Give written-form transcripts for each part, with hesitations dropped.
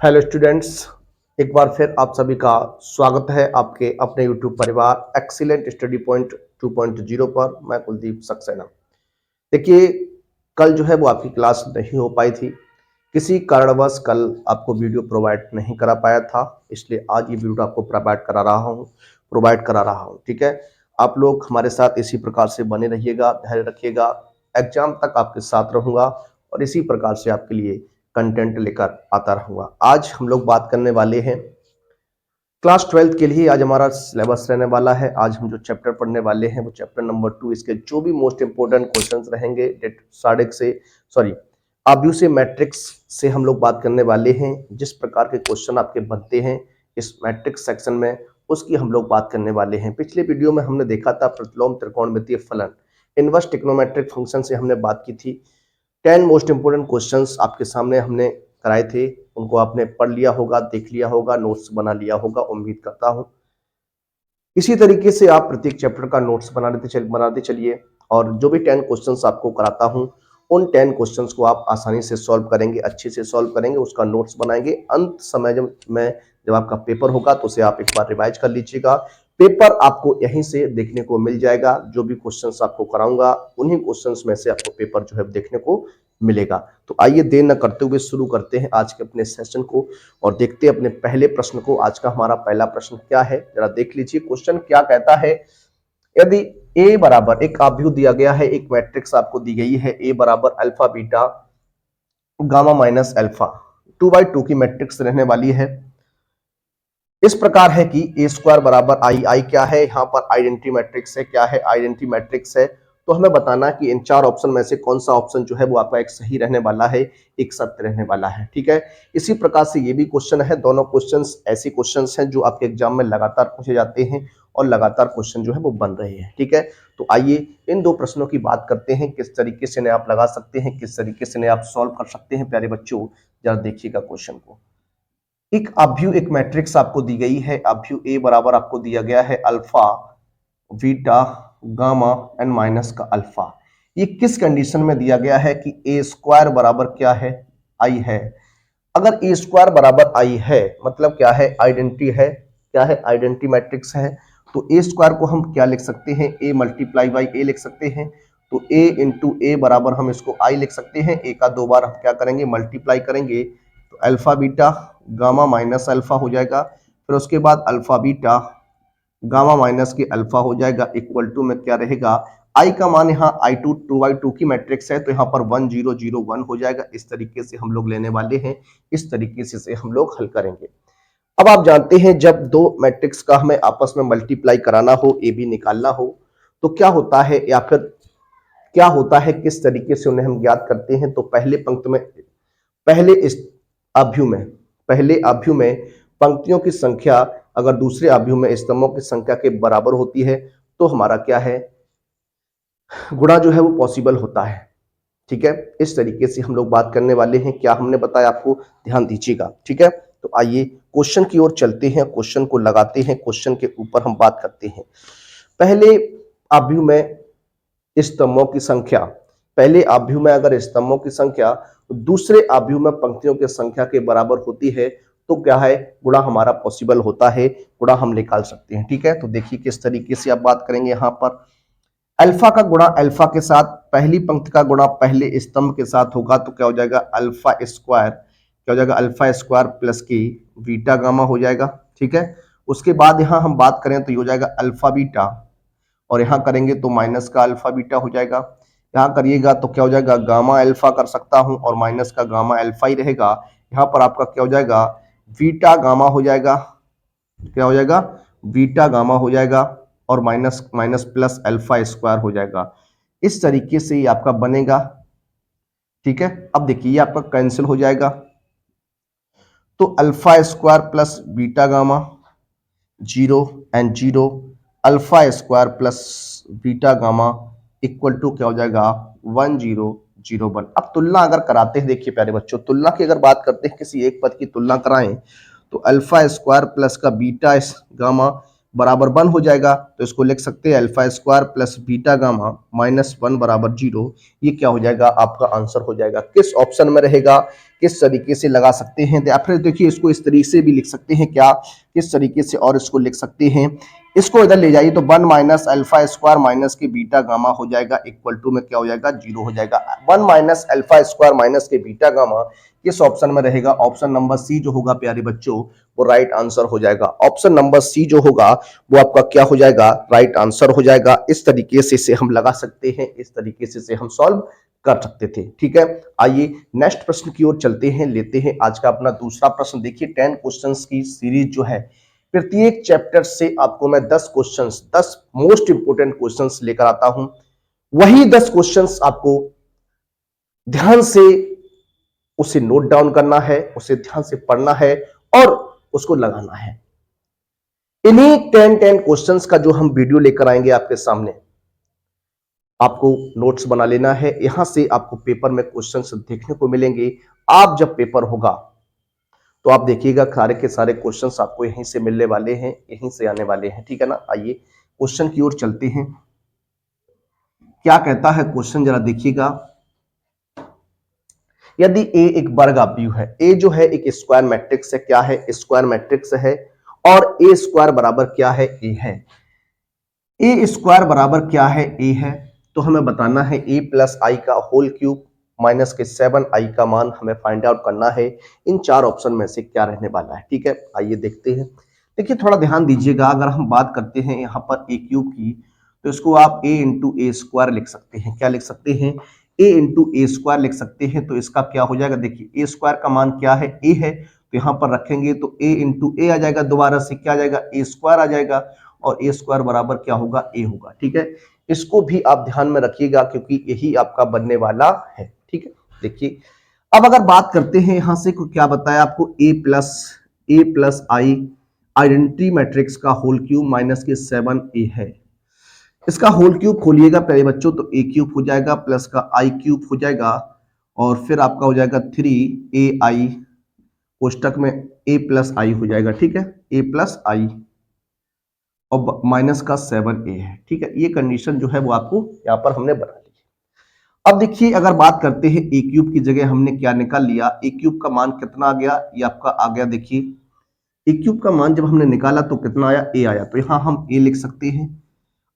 Hello students, एक बार फिर आप सभी का स्वागत है आपके अपने यूट्यूब परिवार एक्सीलेंट स्टडी पॉइंट 2.0 पर। मैं कुलदीप सक्सेना। देखिए, कल जो है वो आपकी क्लास नहीं हो पाई थी। किसी कारणवश कल आपको वीडियो प्रोवाइड नहीं करा पाया था, इसलिए आज ये वीडियो आपको प्रोवाइड करा रहा हूँ। ठीक है, आप लोग हमारे साथ इसी प्रकार से बने रहिएगा, धैर्य रखिएगा। एग्जाम तक आपके साथ रहूंगा और इसी प्रकार से आपके लिए कंटेंट लेकर आता रहूंगा। आज हम लोग बात करने वाले हैं क्लास 12 के लिए। आज हमारा सिलेबस रहने वाला है। आज हम जो चैप्टर पढ़ने वाले हैं वो चैप्टर नंबर 2। इसके जो भी मोस्ट इंपोर्टेंट क्वेश्चंस रहेंगे साडिक से आब्यूसिव मैट्रिक्स से हम लोग बात करने वाले हैं। जिस प्रकार के क्वेश्चन आपके बनते हैं इस मैट्रिक्स सेक्शन में, उसकी हम लोग बात करने वाले हैं। पिछले वीडियो में हमने देखा था प्रतिलोम त्रिकोणमितीय फलन, इनवर्स ट्रिग्नोमेट्रिक फंक्शन से हमने बात की थी। 10 मोस्ट इंपोर्टेंट क्वेश्चंस आपके सामने हमने कराए थे, उनको आपने पढ़ लिया होगा, देख लिया होगा, नोट्स बना लिया होगा, उम्मीद करता हूं। इसी तरीके से आप प्रत्येक चैप्टर का नोट्स बनाते चलिए और जो भी 10 क्वेश्चंस आपको कराता हूं उन 10 क्वेश्चंस को आप आसानी से सॉल्व करेंगे, अच्छे से सॉल्व करेंगे, उसका नोट्स बनाएंगे। अंत समय जब आपका पेपर होगा तो उसे आप एक बार रिवाइज कर लीजिएगा। पेपर आपको यहीं से देखने को मिल जाएगा। जो भी क्वेश्चंस आपको कराऊंगा उन्हीं क्वेश्चंस में से आपको पेपर जो है देखने को मिलेगा। तो आइए देर न करते हुए शुरू करते हैं आज के अपने सेशन को और देखते हैं अपने पहले प्रश्न को। आज का हमारा पहला प्रश्न क्या है, जरा देख लीजिए। क्वेश्चन क्या कहता है, यदि ए बराबर एक आव्यूह दिया गया है, एक मैट्रिक्स आपको दी गई है, ए बराबर alpha beta gamma minus alpha 2/2 की मैट्रिक्स रहने वाली है। इस प्रकार है कि ए स्क्वायर बराबर आई, आई क्या है, यहाँ पर आइडेंटिटी मैट्रिक्स है। क्या है? आइडेंटिटी मैट्रिक्स है। तो हमें बताना कि इन चार ऑप्शन में से कौन सा ऑप्शन जो है वो आपका एक सही रहने वाला है, एक सत्य रहने वाला है। ठीक है, इसी प्रकार से ये भी क्वेश्चन है। दोनों क्वेश्चंस ऐसे क्वेश्चंस हैं जो आपके एग्जाम में लगातार पूछे जाते हैं और लगातार क्वेश्चन जो है वो बन रहे हैं। ठीक है, तो आइए इन दो प्रश्नों की बात करते हैं, किस तरीके से आप लगा सकते हैं, किस तरीके से आप सॉल्व कर सकते हैं। प्यारे बच्चों, जरा देखिएगा क्वेश्चन को। एक मैट्रिक्स आपको दी गई है। अभ्यू ए बराबर आपको दिया गया है alpha beta gamma n minus का अल्फा। ये किस कंडीशन में दिया गया है कि ए स्क्वायर बराबर क्या है, आई है। अगर ए स्क्वायर बराबर आई है मतलब क्या है, आइडेंटिटी है। क्या है? आइडेंटिटी मैट्रिक्स है। तो ए स्क्वायर को हम क्या लिख सकते हैं, ए मल्टीप्लाई बाई ए लिख सकते हैं। तो ए इंटू ए बराबर हम इसको आई लिख सकते हैं। ए का दो बार हम क्या करेंगे, मल्टीप्लाई करेंगे, तो alpha beta gamma minus alpha हो जाएगा। फिर उसके बाद अल्फा बीटा गामा माइनस के अल्फा हो जाएगा, इक्वल टू में क्या रहेगा, आई का मान यहाँ I2 2/2 की मैट्रिक्स है तो यहाँ पर 1 0 0 1 हो जाएगा। इस तरीके से हम लोग लेने वाले हैं, इस तरीके से हम लोग हल करेंगे। अब आप जानते हैं जब दो मैट्रिक्स का हमें आपस में मल्टीप्लाई कराना हो, ए बी निकालना हो, तो क्या होता है या फिर क्या होता है, किस तरीके से उन्हें हम ज्ञात करते हैं। तो पहले पंक्ति में, पहले इस पहले आव्यूह में पंक्तियों की संख्या अगर दूसरे आव्यूह में स्तंभों की संख्या के बराबर होती है तो हमारा क्या है, गुणा जो है वो पॉसिबल होता है। ठीक है, इस तरीके से हम लोग बात करने वाले हैं। क्या हमने बताया आपको, ध्यान दीजिएगा। ठीक है, तो आइए क्वेश्चन की ओर चलते हैं, क्वेश्चन को लगाते हैं, क्वेश्चन के ऊपर हम बात करते हैं। पहले आव्यूह में स्तंभों की संख्या, पहले आव्यूह में अगर स्तंभों की संख्या दूसरे आव्यूह में पंक्तियों की संख्या के बराबर होती है तो क्या है, गुणा हमारा पॉसिबल होता है, गुणा हम निकाल सकते हैं। ठीक है, तो देखिए किस तरीके से आप बात करेंगे। यहाँ पर अल्फा का गुणा अल्फा के साथ, पहली पंक्ति का गुणा पहले स्तंभ के साथ होगा तो क्या हो जाएगा, अल्फा स्क्वायर, क्या हो जाएगा, अल्फा स्क्वायर प्लस की बीटा गामा हो जाएगा। ठीक है, उसके बाद यहाँ हम बात करें तो ये हो जाएगा अल्फा बीटा, और यहाँ करेंगे तो माइनस का अल्फा बीटा हो जाएगा। यहाँ करिएगा तो क्या हो जाएगा, गामा अल्फा कर सकता हूं और माइनस का गामा अल्फा ही रहेगा। यहाँ पर आपका क्या हो जाएगा, बीटा गामा हो जाएगा। क्या हो जाएगा, बीटा गामा हो जाएगा और minus minus plus alpha square हो जाएगा। इस तरीके से ये आपका बनेगा। ठीक है, अब देखिए ये आपका कैंसिल हो जाएगा, तो alpha square plus beta gamma 0 and 0, alpha square plus beta gamma equal to क्या हो जाएगा, 1 0 0 1। अब तुलना अगर कराते हैं, देखिए प्यारे बच्चों, तुलना की अगर बात करते हैं, किसी एक पद की तुलना कराएं तो अल्फा स्क्वायर प्लस का बीटा गामा बराबर 1 हो जाएगा, तो इसको लिख सकते हैं alpha square plus beta gamma minus 1 बराबर 0। ये क्या हो जाएगा, आपका आंसर हो जाएगा। किस ऑप्शन में रहेगा, किस तरीके से लगा सकते हैं, या फिर देखिए इसको इस तरीके से भी लिख सकते हैं, क्या किस तरीके से और इसको लिख सकते हैं, इसको इधर ले जाइए तो 1 माइनस अल्फा स्क्वायर माइनस के बीटा गामा हो जाएगा इक्वल टू में क्या हो जाएगा, 0 हो जाएगा। 1 माइनस अल्फा स्क्वायर माइनस के बीटा गामा किस ऑप्शन में रहेगा, ऑप्शन नंबर सी जो होगा प्यारे बच्चों वो राइट आंसर हो जाएगा। ऑप्शन नंबर सी जो होगा वो आपका क्या हो जाएगा, राइट आंसर हो जाएगा। इस तरीके से हम लगा सकते हैं, इस तरीके से हम सॉल्व कर सकते थे। ठीक है, आइए नेक्स्ट प्रश्न की ओर चलते हैं, लेते हैं आज का अपना दूसरा प्रश्न। देखिए 10 क्वेश्चंस की सीरीज जो है, प्रत्येक चैप्टर से आपको मैं 10 क्वेश्चंस, 10 मोस्ट इंपोर्टेंट क्वेश्चंस लेकर आता हूं। वही 10 क्वेश्चंस आपको ध्यान से उसे नोट डाउन करना है, उसे ध्यान से पढ़ना है और उसको लगाना है। इन्हीं 10 क्वेश्चंस का जो हम वीडियो लेकर आएंगे आपके सामने, आपको नोट्स बना लेना है। यहां से आपको पेपर में क्वेश्चंस देखने को मिलेंगे। आप जब पेपर होगा तो आप देखिएगा सारे के सारे क्वेश्चंस आपको यहीं से मिलने वाले हैं, यहीं से आने वाले हैं। ठीक है ना, आइए क्वेश्चन की ओर चलते हैं। क्या कहता है क्वेश्चन, जरा देखिएगा। यदि ए एक वर्गाव्यूह है, ए जो है एक स्क्वायर मैट्रिक्स है, क्या है, स्क्वायर मैट्रिक्स है, और ए स्क्वायर बराबर क्या है, ए है। ए स्क्वायर बराबर क्या है, ए है, तो हमें बताना है ए प्लस आई का होल क्यूब माइनस के 7 आई का मान हमें फाइंड आउट करना है। इन चार ऑप्शन में से क्या रहने वाला है। ठीक है, आइए देखते हैं। देखिए थोड़ा ध्यान दीजिएगा, अगर हम बात करते हैं यहाँ पर ए क्यूब की, तो इसको आप ए इंटू ए स्क्वायर लिख सकते हैं। क्या लिख सकते हैं, ए इंटू ए स्क्वायर लिख सकते हैं। तो इसका क्या हो जाएगा, देखिए ए स्क्वायर का मान क्या है, ए है, तो यहाँ पर रखेंगे तो ए इंटू ए आ जाएगा, दोबारा से क्या आ जाएगा, ए स्क्वायर आ जाएगा, और ए स्क्वायर बराबर क्या होगा, ए होगा। ठीक है, इसको भी आप ध्यान में रखिएगा क्योंकि यही आपका बनने वाला है। ठीक है, देखिए अब अगर बात करते हैं यहां से क्या बताया आपको, ए प्लस आई आइडेंटिटी मैट्रिक्स का होल क्यूब माइनस के 7 ए है। इसका होल क्यूब खोलिएगा प्यारे बच्चों, तो ए क्यूब हो जाएगा प्लस का आई क्यूब हो जाएगा, और फिर आपका हो जाएगा 3ai कोष्टक में ए प्लस आई हो जाएगा। ठीक है, ए प्लस आई और माइनस का 7a है। ठीक है, ये कंडीशन जो है वो आपको यहाँ पर हमने बना ली। अब देखिए अगर बात करते हैं ए क्यूब की जगह हमने क्या निकाल लिया, ए क्यूब का मान कितना आ गया, ये आपका आ गया। देखिए ए क्यूब का मान जब हमने निकाला तो कितना आया, ए आया, तो यहाँ हम ए लिख सकते हैं।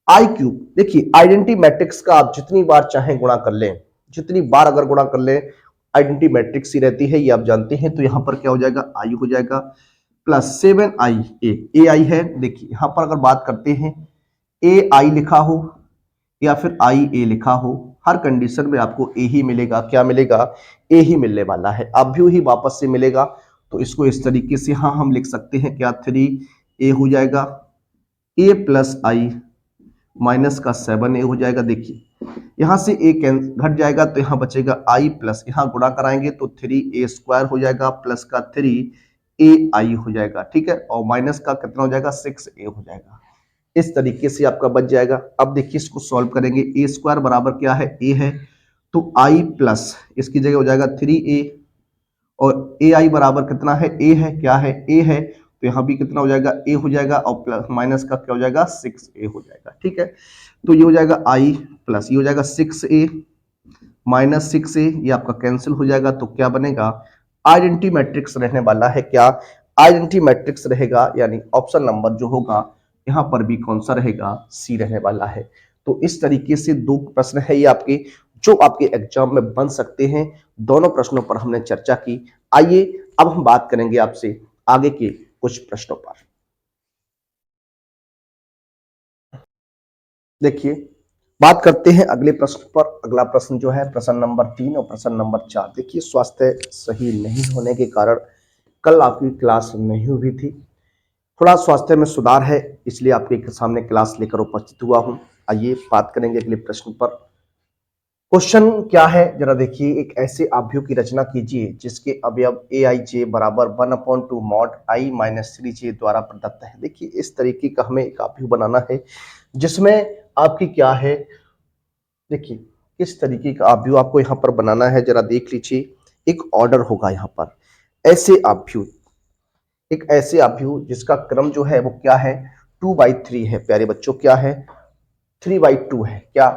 आई क्यूब, देखिए आइडेंटिटी मैट्रिक्स का आप जितनी बार चाहें गुणा कर लें, जितनी बार अगर गुणा कर लें आइडेंटिटी मैट्रिक्स ही रहती है, ये आप जानते हैं। तो यहाँ पर क्या हो जाएगा, आई हो जाएगा प्लस 7i ए आई है। देखिए यहां पर अगर बात करते हैं ए आई लिखा हो या फिर आई ए लिखा हो, हर कंडीशन में आपको ए ही मिलेगा। क्या मिलेगा, ए ही मिलने वाला है, अब भी वही वापस से मिलेगा। तो इसको इस तरीके से हाँ हम लिख सकते हैं, क्या 3a हो जाएगा, ए प्लस आई माइनस का 7a हो जाएगा। देखिए यहां से ए घट जाएगा तो यहां बचेगा आई प्लस, यहां गुणा कराएंगे तो 3a स्क्वायर हो जाएगा प्लस का 3ai हो जाएगा। ठीक है, और माइनस का कितना हो जाएगा, 6a हो जाएगा। इस तरीके से आपका बच जाएगा। अब देखिए इसको सॉल्व करेंगे, ए स्क्वायर बराबर क्या है, ए है, तो आई प्लस इसकी जगह हो जाएगा 3a, और ए आई बराबर कितना है, ए है, क्या है, ए है, तो यहाँ भी कितना हो जाएगा, ए हो जाएगा, और प्लस माइनस का क्या हो जाएगा, 6a हो जाएगा। ठीक है, तो ये हो जाएगा आई प्लस ये हो जाएगा 6a माइनस 6a, ये आपका कैंसिल हो जाएगा। तो क्या बनेगा, आइडेंटिटी मैट्रिक्स रहने वाला है। क्या आइडेंटिटी मैट्रिक्स रहेगा, यानी ऑप्शन नंबर जो होगा यहां पर भी कौन सा रहेगा, सी रहने वाला है। तो इस तरीके से दो प्रश्न है ये आपके, जो आपके एग्जाम में बन सकते हैं। दोनों प्रश्नों पर हमने चर्चा की। आइए अब हम बात करेंगे आपसे आगे के कुछ प्रश्नों पर। देखिए बात करते हैं अगले प्रश्न पर। अगला प्रश्न जो है प्रश्न नंबर 3 और प्रश्न नंबर 4। देखिए स्वास्थ्य सही नहीं होने के कारण कल आपकी क्लास नहीं हुई थी, थोड़ा स्वास्थ्य में सुधार है, इसलिए आपके सामने क्लास लेकर उपस्थित हुआ हूं। आइए बात करेंगे अगले प्रश्न पर। क्वेश्चन क्या है जरा देखिए, एक ऐसे आव्यूह की रचना कीजिए जिसके अवयव ए आई जे बराबर 1/2 मॉड आई माइनस 3j द्वारा प्रदत्त है। देखिए इस तरीके का हमें एक आव्यूह बनाना है जिसमें आपकी क्या है, देखिए किस तरीके का आव्यूह आपको यहाँ पर बनाना है, जरा देख लीजिए। एक ऑर्डर होगा यहाँ पर, ऐसे आव्यूह, एक ऐसे आव्यूह जिसका क्रम जो है वो क्या है, 2/3 है प्यारे बच्चों, क्या है 3/2 है, क्या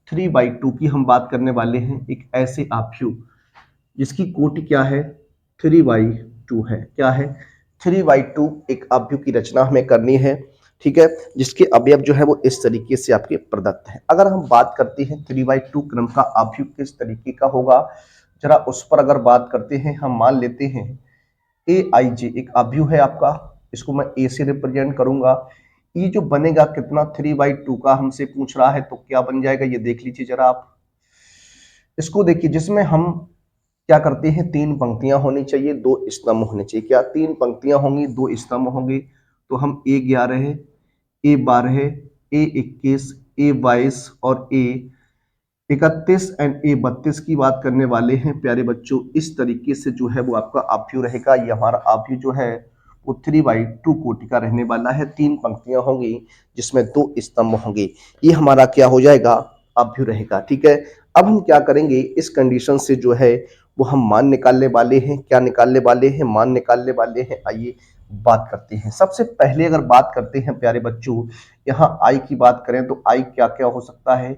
3/2 की हम बात करने वाले हैं। एक ऐसे आभ्यु जिसकी कोटि क्या है 3/2 है, क्या है 3/2 एक आभ्यु की रचना हमें करनी है, ठीक है, जिसके अवयव जो है वो इस तरीके से आपके प्रदत्त है। अगर हम बात करते हैं 3/2 क्रम का आभ्यु किस तरीके का होगा, जरा उस पर अगर बात करते हैं, हम मान लेते हैं AIJ एक आभ्यु है आपका, इसको मैं A से रिप्रेजेंट करूंगा। ये जो बनेगा कितना 3/2 का हमसे पूछ रहा है, तो क्या बन जाएगा ये देख लीजिए जरा आप। इसको देखिए, जिसमें हम क्या करते हैं, 3 पंक्तियां होनी चाहिए, 2 स्तंभ होने चाहिए। क्या 3 पंक्तियां होंगी, 2 स्तंभ होंगे, तो हम A11, A12, A21, A22 और A31 एंड A32 की बात करने वाले हैं प्यारे बच्चों। इस तरीके से जो है वो आपका आभ्यु रहेगा। ये हमारा आभ्यु जो है वो 3/2 कोटि का रहने वाला है। 3 पंक्तियां होंगी जिसमें 2 स्तंभ होंगे। ये हमारा क्या हो जाएगा, आभ्यु रहेगा, ठीक है। अब हम क्या करेंगे, इस कंडीशन से जो है वो हम मान निकालने वाले हैं। क्या निकालने वाले हैं, मान निकालने वाले हैं। आइए बात करते हैं। सबसे पहले अगर बात करते हैं प्यारे बच्चों, यहाँ आई की बात करें तो आई क्या क्या हो सकता है,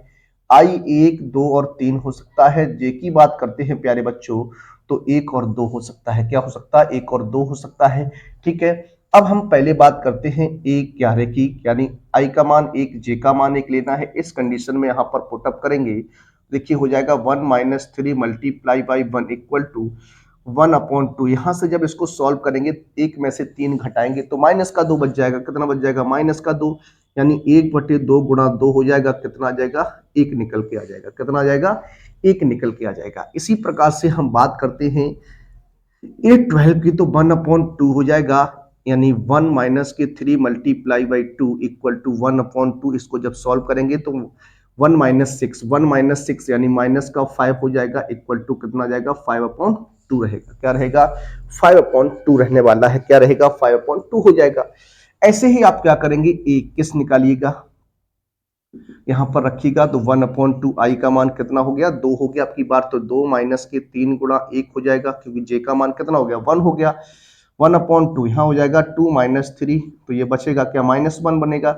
आई 1, 2 और 3 हो सकता है। जे की बात करते हैं प्यारे बच्चों तो 1 और 2 हो सकता है। क्या हो सकता है, 1 और 2 हो सकता है, ठीक है। अब हम पहले बात करते हैं A11 की, यानी आई का मान 1, जे का मान 1 लेना है। इस कंडीशन में यहाँ पर पुटअप करेंगे, देखिए हो जाएगा 1 - 3 मल्टीप्लाई बाई 1 इक्वल टू 1/2। यहाँ से जब इसको सॉल्व करेंगे, एक में से 3 घटाएंगे तो माइनस का 2 बच जाएगा। कितना बच जाएगा, माइनस का 2, यानी 1/2 गुणा 2 हो जाएगा, कितना आ जाएगा, 1 निकल के आ जाएगा। कितना आ जाएगा, 1 निकल के आ जाएगा। इसी प्रकार से हम बात करते हैं A12 की, तो 1/2 हो जाएगा, यानी 1 - 3 मल्टीप्लाई बाई 2 इक्वल टू 1/2। इसको जब सॉल्व करेंगे तो 1 - 6 यानी माइनस का 5 हो जाएगा, इक्वल टू कितना जाएगा, 5/2 रहेगा। क्या रहेगा, 5/2 रहने वाला है। क्या रहेगा, 5/2 हो जाएगा। ऐसे ही आप क्या करेंगे, 21 निकालिएगा, यहां पर रखिएगा, तो 1/2 आई का मान कितना हो गया, 2 हो गया आपकी बार। तो 2 - 3 गुणा 1 हो जाएगा, क्योंकि जे का मान कितना हो गया, 1 हो गया। 1/2 यहाँ हो जाएगा 2 - 3, तो ये बचेगा क्या, -1 बनेगा।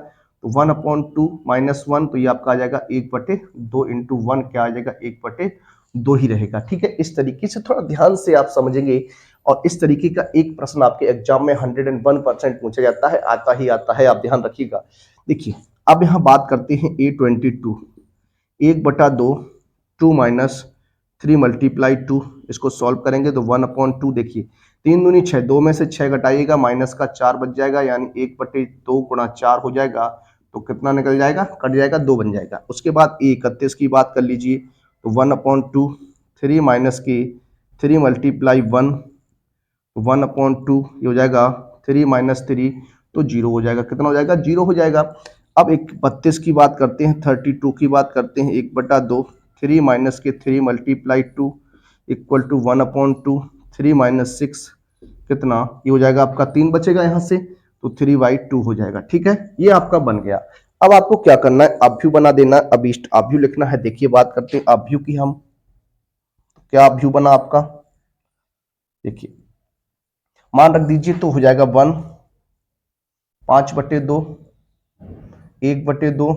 तो 1/2 -1, तो ये आपका आ जाएगा 1/2 इंटू 1, क्या आ जाएगा, 1/2 ही रहेगा, ठीक है। इस तरीके से थोड़ा ध्यान से आप समझेंगे, और इस तरीके का एक प्रश्न आपके एग्जाम में 101% पूछा जाता है, आता है, आप ध्यान रखिएगा। देखिए अब यहाँ बात करते हैं A22, 1/2, 2 - 3 मल्टीप्लाई 2, इसको सॉल्व करेंगे तो 1/2, देखिए 3 दूनी 6, 2 में से 6 घटाइएगा, माइनस का 4 बच जाएगा, यानी 1/2 गुणा 4 हो जाएगा, तो कितना निकल जाएगा, कट जाएगा, 2 बन जाएगा। उसके बाद A31 की बात कर लीजिए, तो 1/2, 3 मल्टीप्लाई 1, 1/2 ये हो जाएगा 3 - 3, तो 0 हो जाएगा। कितना हो जाएगा, 0 हो जाएगा। अब 31 की बात करते हैं, 32 की बात करते हैं, 1/2, 3 मल्टीप्लाई 2 इक्वल टू 1/2, 3 - 6 कितना, ये हो जाएगा आपका 3 बचेगा यहाँ से, तो 3/2 हो जाएगा, ठीक है। ये आपका बन गया। अब आपको क्या करना है, आभ्यु बना देना, अभिष्ट आभ्यु लिखना है। देखिए बात करते हैं आभ्यु की हम, क्या आभ्यु बना आपका, देखिए मान रख दीजिए, तो हो जाएगा 1, 5/2, 1/2,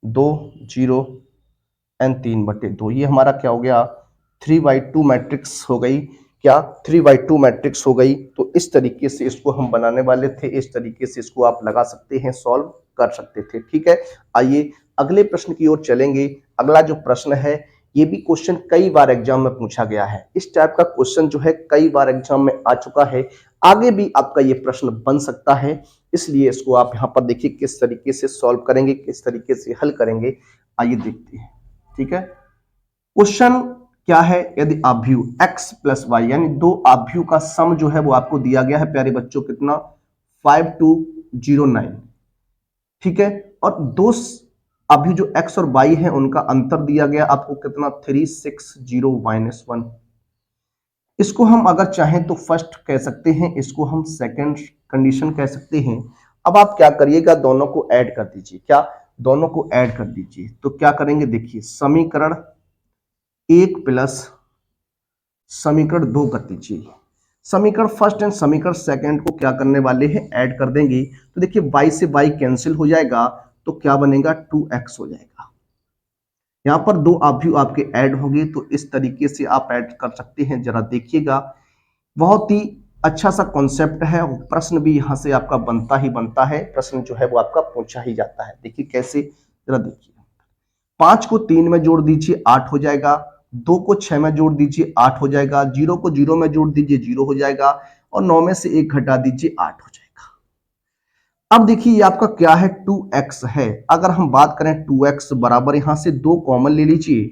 2, 0 एंड 3/2। ये हमारा क्या हो गया, 3/2 मैट्रिक्स हो गई। क्या 3/2 मैट्रिक्स हो गई। तो इस तरीके से इसको हम बनाने वाले थे, इस तरीके से इसको आप लगा सकते हैं, सॉल्व कर सकते थे, ठीक है। आइए अगले प्रश्न की ओर चलेंगे। अगला जो प्रश्न है, ये भी क्वेश्चन कई बार एग्जाम में पूछा गया है। इस टाइप का क्वेश्चन जो है कई बार एग्जाम में आ चुका है, आगे भी आपका ये प्रश्न बन सकता है, इसलिए इसको आप यहाँ पर देखिए किस तरीके से सॉल्व करेंगे, किस तरीके से हल करेंगे। आइए देखते हैं, ठीक है। क्वेश्चन क्या है, यदि आभ्यु x प्लस वाई, यानी दो आभ्यु का सम जो है वो आपको दिया गया है प्यारे बच्चों, कितना 5209, ठीक है। और दो आभ्यु जो x और y है उनका अंतर दिया गया आपको कितना 360 - 1। इसको हम अगर चाहें तो फर्स्ट कह सकते हैं, इसको हम सेकंड कंडीशन कह सकते हैं। अब आप क्या करिएगा, दोनों को ऐड कर दीजिए। क्या, दोनों को ऐड कर दीजिए। तो क्या करेंगे, देखिए समीकरण 1 प्लस समीकरण 2 कर दीजिए। समीकरण फर्स्ट एंड समीकरण सेकंड को क्या करने वाले हैं, ऐड कर देंगे। तो देखिए y से y कैंसिल हो जाएगा, तो क्या बनेगा 2x हो जाएगा। यहां पर दो अवयव आपके ऐड होंगे, तो इस तरीके से आप ऐड कर सकते हैं। जरा देखिएगा, बहुत ही अच्छा सा कॉन्सेप्ट है। प्रश्न भी यहां से आपका बनता ही बनता है, प्रश्न जो है वो आपका पूछा ही जाता है। देखिए कैसे, जरा देखिए। 5 को 3 में जोड़ दीजिए 8 हो जाएगा, 2 को 6 में जोड़ दीजिए 8 हो जाएगा, 0 को 0 में जोड़ दीजिए 0 हो जाएगा, और 9 में से 1 घटा दीजिए 8 हो जाएगा। अब देखिए ये आपका क्या है, 2x है। अगर हम बात करें 2x बराबर, यहां से 2 कॉमन ले लीजिए।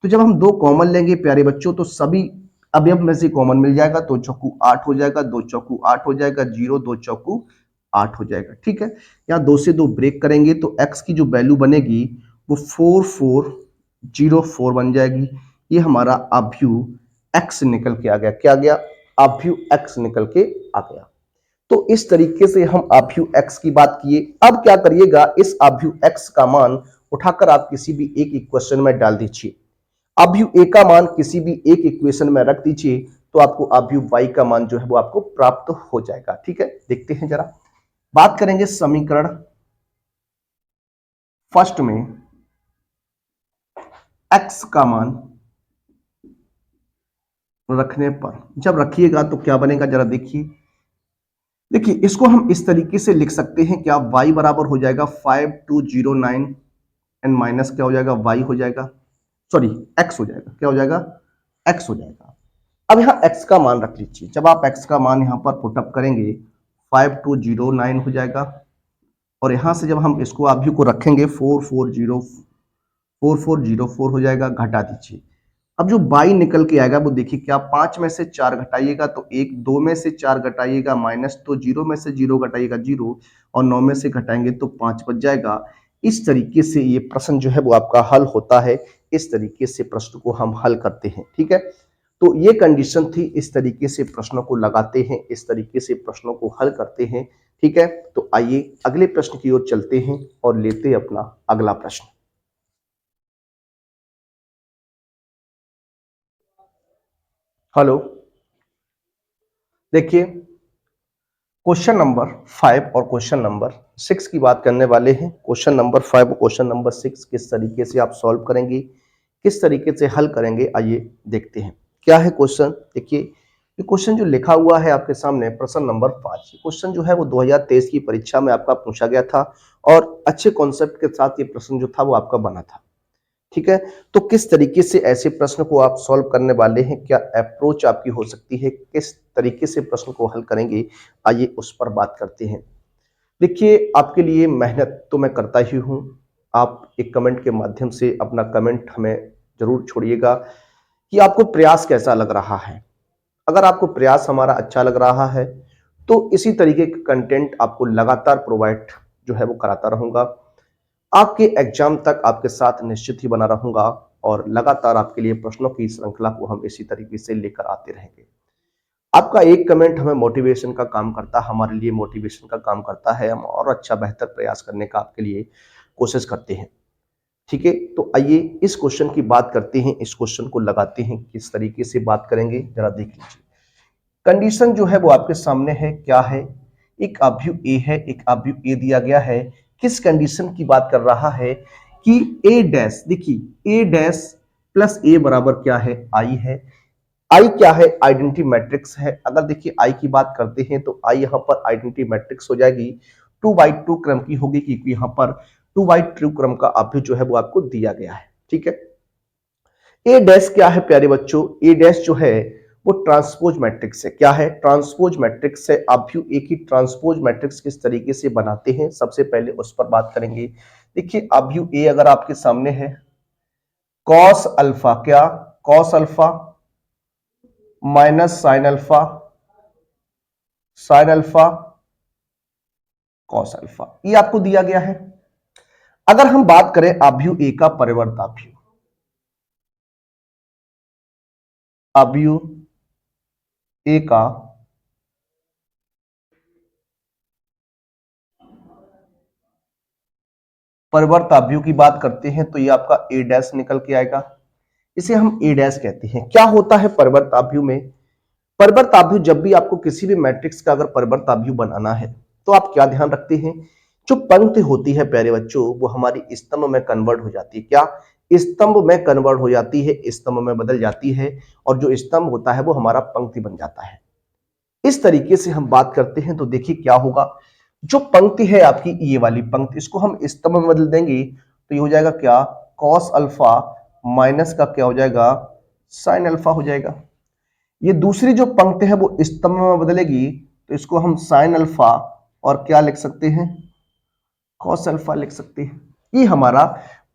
तो जब हम 2 कॉमन लेंगे प्यारे बच्चों, तो सभी अवयव में से कॉमन मिल जाएगा। 2 चौकू 8 हो जाएगा, 2 चौकू 8 हो जाएगा, 0 2 चौकू 8 हो जाएगा। ठीक है, यहाँ 2 से 2 ब्रेक करेंगे तो x की जो वैल्यू बनेगी वो 4404 बन जाएगी। ये हमारा अवयव x निकल के आ गया। क्या आ गया, अवयव x निकल के आ गया। तो इस तरीके से हम अवयव x की बात किए। अब क्या करिएगा, इस अवयव x का मान उठाकर आप किसी भी एक इक्वेशन में डाल दीजिए। अवयव a का मान किसी भी एक इक्वेशन में रख दीजिए, तो आपको अवयव y का मान जो है वो आपको प्राप्त हो जाएगा। ठीक है, देखते हैं जरा। बात करेंगे समीकरण फर्स्ट में x का मान रखने पर, जब रखिएगा तो क्या बनेगा, जरा देखिए। देखिए इसको हम इस तरीके से लिख सकते हैं, क्या y बराबर हो जाएगा 5209 एंड माइनस क्या हो जाएगा, y हो जाएगा, सॉरी x हो जाएगा। क्या हो जाएगा, x हो जाएगा। अब यहाँ x का मान रख लीजिए। जब आप x का मान यहाँ पर पुटअप करेंगे 5209 हो जाएगा, और यहाँ से जब हम इसको अवयव को रखेंगे 4404 हो जाएगा, घटा दीजिए। अब जो y निकल के आएगा वो देखिए, क्या 5 में से 4 घटाइएगा तो 1, 2 में से 4 घटाइएगा माइनस, तो 0 में से 0 घटाइएगा 0, और 9 में से घटाएंगे तो 5 बच जाएगा। इस तरीके से ये प्रश्न जो है वो आपका हल होता है। इस तरीके से प्रश्न को हम हल करते हैं। ठीक है, तो ये कंडीशन थी। इस तरीके से प्रश्नों को लगाते हैं, इस तरीके से प्रश्नों को हल करते हैं। ठीक है, तो आइए अगले प्रश्न की ओर चलते हैं और लेते हैं अपना अगला प्रश्न। हेलो, देखिए क्वेश्चन नंबर 5 और क्वेश्चन नंबर 6 की बात करने वाले हैं। क्वेश्चन नंबर 5 और क्वेश्चन नंबर 6 किस तरीके से आप सॉल्व करेंगे, किस तरीके से हल करेंगे, आइए देखते हैं। क्या है क्वेश्चन, देखिए ये क्वेश्चन जो लिखा हुआ है आपके सामने, प्रश्न नंबर 5। क्वेश्चन जो है वो 2023 की परीक्षा में आपका पूछा गया था, और अच्छे कॉन्सेप्ट के साथ ये प्रश्न जो था वो आपका बना था। ठीक है, तो किस तरीके से ऐसे प्रश्न को आप सॉल्व करने वाले हैं, क्या अप्रोच आपकी हो सकती है, किस तरीके से प्रश्न को हल करेंगे, आइए उस पर बात करते हैं। देखिए आपके लिए मेहनत तो मैं करता ही हूं। आप एक कमेंट के माध्यम से अपना कमेंट हमें जरूर छोड़िएगा कि आपको प्रयास कैसा लग रहा है। अगर आपको प्रयास हमारा अच्छा लग रहा है तो इसी तरीके का कंटेंट आपको लगातार प्रोवाइड जो है वो कराता रहूंगा। आपके एग्जाम तक आपके साथ निश्चित ही बना रहूंगा, और लगातार आपके लिए प्रश्नों की श्रृंखला को हम इसी तरीके से लेकर आते रहेंगे। आपका एक कमेंट हमें मोटिवेशन का काम करता है, हमारे लिए मोटिवेशन का काम करता है। हम और अच्छा बेहतर प्रयास करने का आपके लिए कोशिश करते हैं। ठीक है, तो आइए इस क्वेश्चन की बात करते हैं, इस क्वेश्चन को लगाते हैं, किस तरीके से बात करेंगे जरा देख लीजिए। कंडीशन जो है वो आपके सामने है। क्या है, एक अवयव ए है, एक अवयव ए दिया गया है। किस कंडीशन की बात कर रहा है कि ए डैश, देखिए ए डैश प्लस ए बराबर क्या है, आई है। आई क्या है, आइडेंटिटी मैट्रिक्स है। अगर देखिए आई की बात करते हैं तो आई यहाँ पर आइडेंटिटी मैट्रिक्स हो जाएगी, 2x2 क्रम की होगी, क्योंकि यहाँ पर 2x2 क्रम का अवयव जो है वो आपको दिया गया है। ठीक है, ए डैश क्या है प्यारे बच्चों, ए डैश जो है वो ट्रांसपोज मैट्रिक्स है। क्या है, ट्रांसपोज मैट्रिक्स है। अवयव ए की ट्रांसपोज मैट्रिक्स किस तरीके से बनाते हैं, सबसे पहले उस पर बात करेंगे। देखिए अवयव ए अगर आपके सामने है, कॉस अल्फा, क्या cos alpha minus sine alpha, sine alpha cos alpha, ये आपको दिया गया है। अगर हम बात करें अवयव ए का परिवर्त अवयव, अवयव ए का परिवर्त अवयव की बात करते हैं तो ये आपका ए डैश निकल के आएगा। इसे हम ए डैश कहते हैं। क्या होता है परिवर्त अवयव में, परिवर्ताभ्यू जब भी आपको किसी भी मैट्रिक्स का अगर परिवर्ताभ्यू बनाना है तो आप क्या ध्यान रखते हैं, जो पंक्ति होती है प्यारे बच्चों वो हमारी स्तंभ में कन्वर्ट हो जाती है। क्या स्तंभ में कन्वर्ट हो जाती है, स्तंभ में बदल जाती है, और जो स्तंभ होता है वो हमारा पंक्ति बन जाता है। इस तरीके से हम बात करते हैं तो देखिए क्या होगा, जो पंक्ति है आपकी ये वाली पंक्ति, इसको हम स्तंभ में बदल देंगे तो ये हो जाएगा क्या, कॉस अल्फा माइनस का क्या हो जाएगा, साइन अल्फा हो जाएगा। ये दूसरी जो पंक्ति है वो स्तंभ में बदलेगी तो इसको हम साइन अल्फा और क्या लिख सकते हैं, कॉस अल्फा लिख सकते हैं। ये हमारा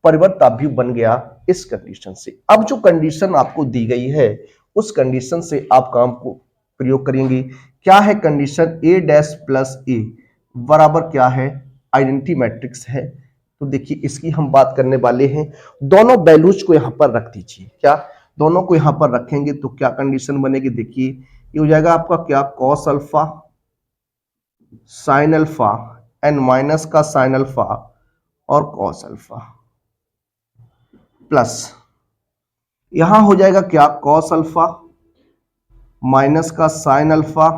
परिवर्ताभ्यू बन गया इस कंडीशन से। अब जो कंडीशन आपको दी गई है उस कंडीशन से आप काम को प्रयोग करेंगे। क्या है कंडीशन, ए डैश प्लस ए बराबर क्या है, आइडेंटिटी मैट्रिक्स है। तो देखिए इसकी हम बात करने वाले हैं। दोनों वैल्यूज को यहां पर रख दीजिए, क्या दोनों को यहां पर रखेंगे तो क्या कंडीशन बनेगी, देखिए ये हो जाएगा आपका क्या, cos alpha sine alpha and minus का साइन अल्फा और कॉस अल्फा प्लस यहां हो जाएगा क्या, कॉस अल्फा माइनस का sine alpha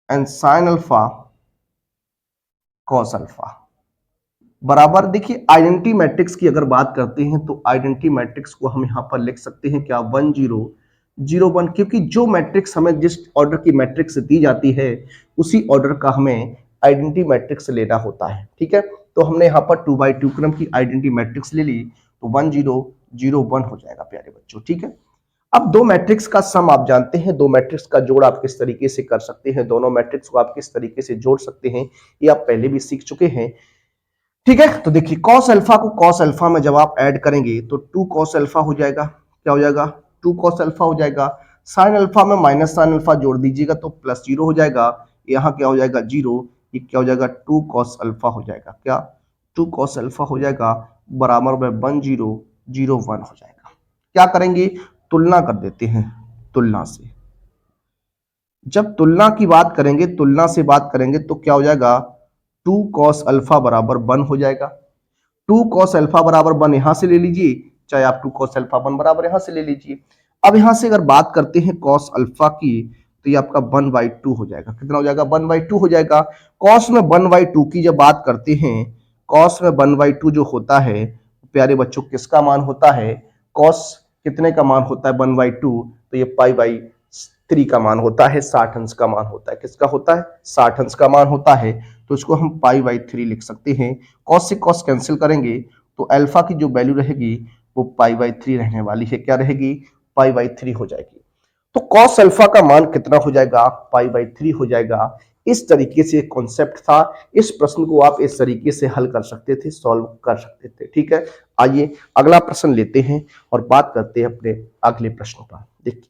and sine alpha cos alpha बराबर। देखिए आइडेंटिटी मैट्रिक्स की अगर बात करते हैं तो आइडेंटिटी मैट्रिक्स को हम यहां पर लिख सकते हैं क्या, 1 0 0 1, क्योंकि जो मैट्रिक्स हमें जिस ऑर्डर की मैट्रिक्स दी जाती है उसी ऑर्डर का हमें आइडेंटिटी मैट्रिक्स लेना होता है। ठीक है, तो हमने यहाँ पर 2x2 क्रम की आइडेंटिटी मैट्रिक्स ले ली तो 1 0 0 1 हो जाएगा प्यारे बच्चों। ठीक है, अब दो मैट्रिक्स का सम आप जानते हैं, दो मैट्रिक्स का जोड़ आप किस तरीके से कर सकते हैं, दोनों मैट्रिक्स को आप किस तरीके से जोड़ सकते हैं ये आप पहले भी सीख चुके हैं। ठीक है, तो देखिए कॉस अल्फा को कॉस अल्फा में जब आप ऐड करेंगे तो 2 कॉस अल्फा हो जाएगा, क्या हो जाएगा, 2 कॉस अल्फा हो जाएगा। साइन अल्फा में माइनस साइन अल्फा जोड़ दीजिएगा तो प्लस 0 हो जाएगा, यहाँ क्या हो जाएगा 0, ये क्या हो जाएगा 2 कॉस अल्फा हो जाएगा, क्या 2 कॉस अल्फा हो जाएगा बराबर में 1 0 0 1 हो जाएगा। क्या करेंगे, तुलना कर देते हैं, तुलना से जब तुलना की बात करेंगे, तुलना से बात करेंगे तो क्या हो जाएगा, 2 कॉस अल्फा बराबर 1 हो जाएगा। 2 कॉस अल्फा बराबर 1 यहां से ले लीजिए, चाहे आप 2 कॉस अल्फा 1 बराबर यहां से ले लीजिए। अब यहां से अगर बात करते हैं कॉस अल्फा की तो ये आपका 1/2 हो जाएगा, कितना हो जाएगा 1/2 हो जाएगा। कॉस में 1/2 की जब बात करते हैं, कॉस में 1/2 जो होता है प्यारे बच्चों किसका मान होता है, कॉस कितने का मान होता है 1/2, तो ये π/3 का मान होता है, 60 अंश का मान होता है। किसका होता है, 60 अंश का मान होता है, तो इसको हम π/3 लिख सकते हैं। कॉस से कॉस कैंसिल करेंगे तो अल्फा की जो वैल्यू रहेगी वो π/3 रहने वाली है, क्या रहेगी, π/3 हो जाएगी। तो कॉस अल्फा का मान कितना हो जाएगा, π/3 हो जाएगा। इस तरीके से कॉन्सेप्ट था, इस प्रश्न को आप इस तरीके से हल कर सकते थे, सॉल्व कर सकते थे। ठीक है, आइए अगला प्रश्न लेते हैं और बात करते हैं अपने अगले प्रश्न पर। देखिए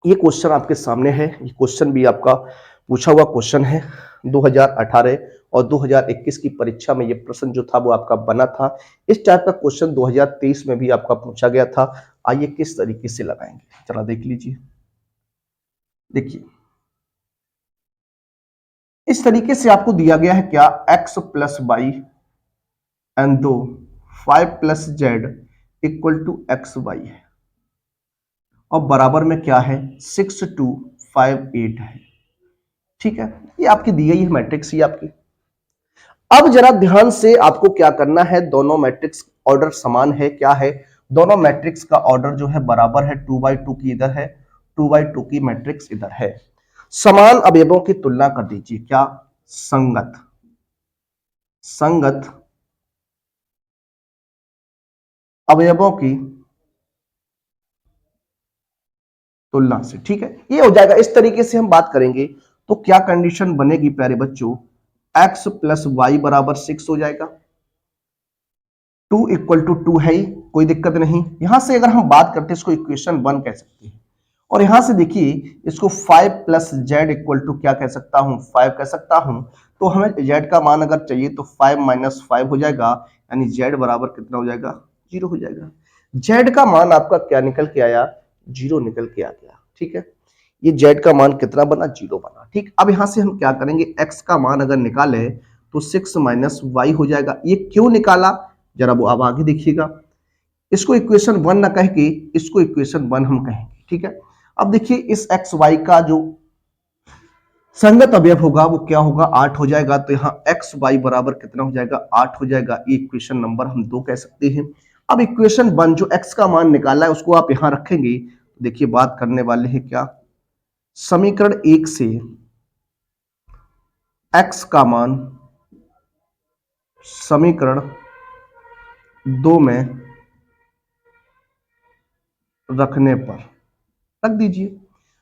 ये क्वेश्चन आपके सामने है, ये क्वेश्चन भी आपका पूछा हुआ क्वेश्चन है। 2018 और 2021 की परीक्षा में ये प्रश्न जो था वो आपका बना था। इस टाइप का क्वेश्चन 2023 में भी आपका पूछा गया था। आइए किस तरीके से लगाएंगे, चला देख लीजिए। देखिए इस तरीके से आपको दिया गया है क्या, x plus y and 2 5 plus z equal to x y है और बराबर में क्या है 6 2 5 8 है। ठीक है, ये आपकी दी गई है मैट्रिक्स, ये आपकी। अब जरा ध्यान से आपको क्या करना है, दोनों मैट्रिक्स ऑर्डर समान है, क्या है, दोनों मैट्रिक्स का ऑर्डर जो है बराबर है, 2/2 की इधर है, 2/2 की मैट्रिक्स इधर है। समान अवयवों की तुलना कर दीजिए, क्या, संगत संगत अवयवों की तुलना से। ठीक है, ये हो जाएगा। इस तरीके से हम बात करेंगे तो क्या कंडीशन बनेगी प्यारे बच्चों, x प्लस वाई बराबर 6 हो जाएगा, 2 इक्वल टू 2 है ही, कोई दिक्कत नहीं। यहां से अगर हम बात करते हैं इसको इक्वेशन 1 कह सकते हैं, और यहां से देखिए इसको 5 प्लस जेड इक्वल टू क्या कह सकता हूं, 5 कह सकता हूं। तो हमें जेड का मान अगर चाहिए तो 5 माइनस 5 हो जाएगा, यानी जेड बराबर कितना हो जाएगा, 0 हो जाएगा। जेड का मान आपका क्या निकल के आया, 0 निकल के आ गया। ठीक है, ये जेड का मान कितना बना, 0 बना। ठीक, अब यहां से हम क्या करेंगे, एक्स का मान अगर निकाले तो 6 माइनस वाई हो जाएगा। ये क्यों निकाला, जरा वो आप आगे देखिएगा। इसको इक्वेशन 1 ना कह के इसको इक्वेशन 1 हम कहेंगे। ठीक है, अब देखिए इस एक्स वाई का जो संगत अवयव होगा वो क्या होगा, 8 हो जाएगा। तो यहाँ एक्स वाई बराबर कितना हो जाएगा, 8 हो जाएगा। ये इक्वेशन नंबर हम 2 कह सकते हैं। अब इक्वेशन 1 जो एक्स का मान निकाला है उसको आप यहां रखेंगे। देखिए बात करने वाले हैं क्या, समीकरण 1 से एक्स का मान समीकरण 2 में रखने पर रख दीजिए।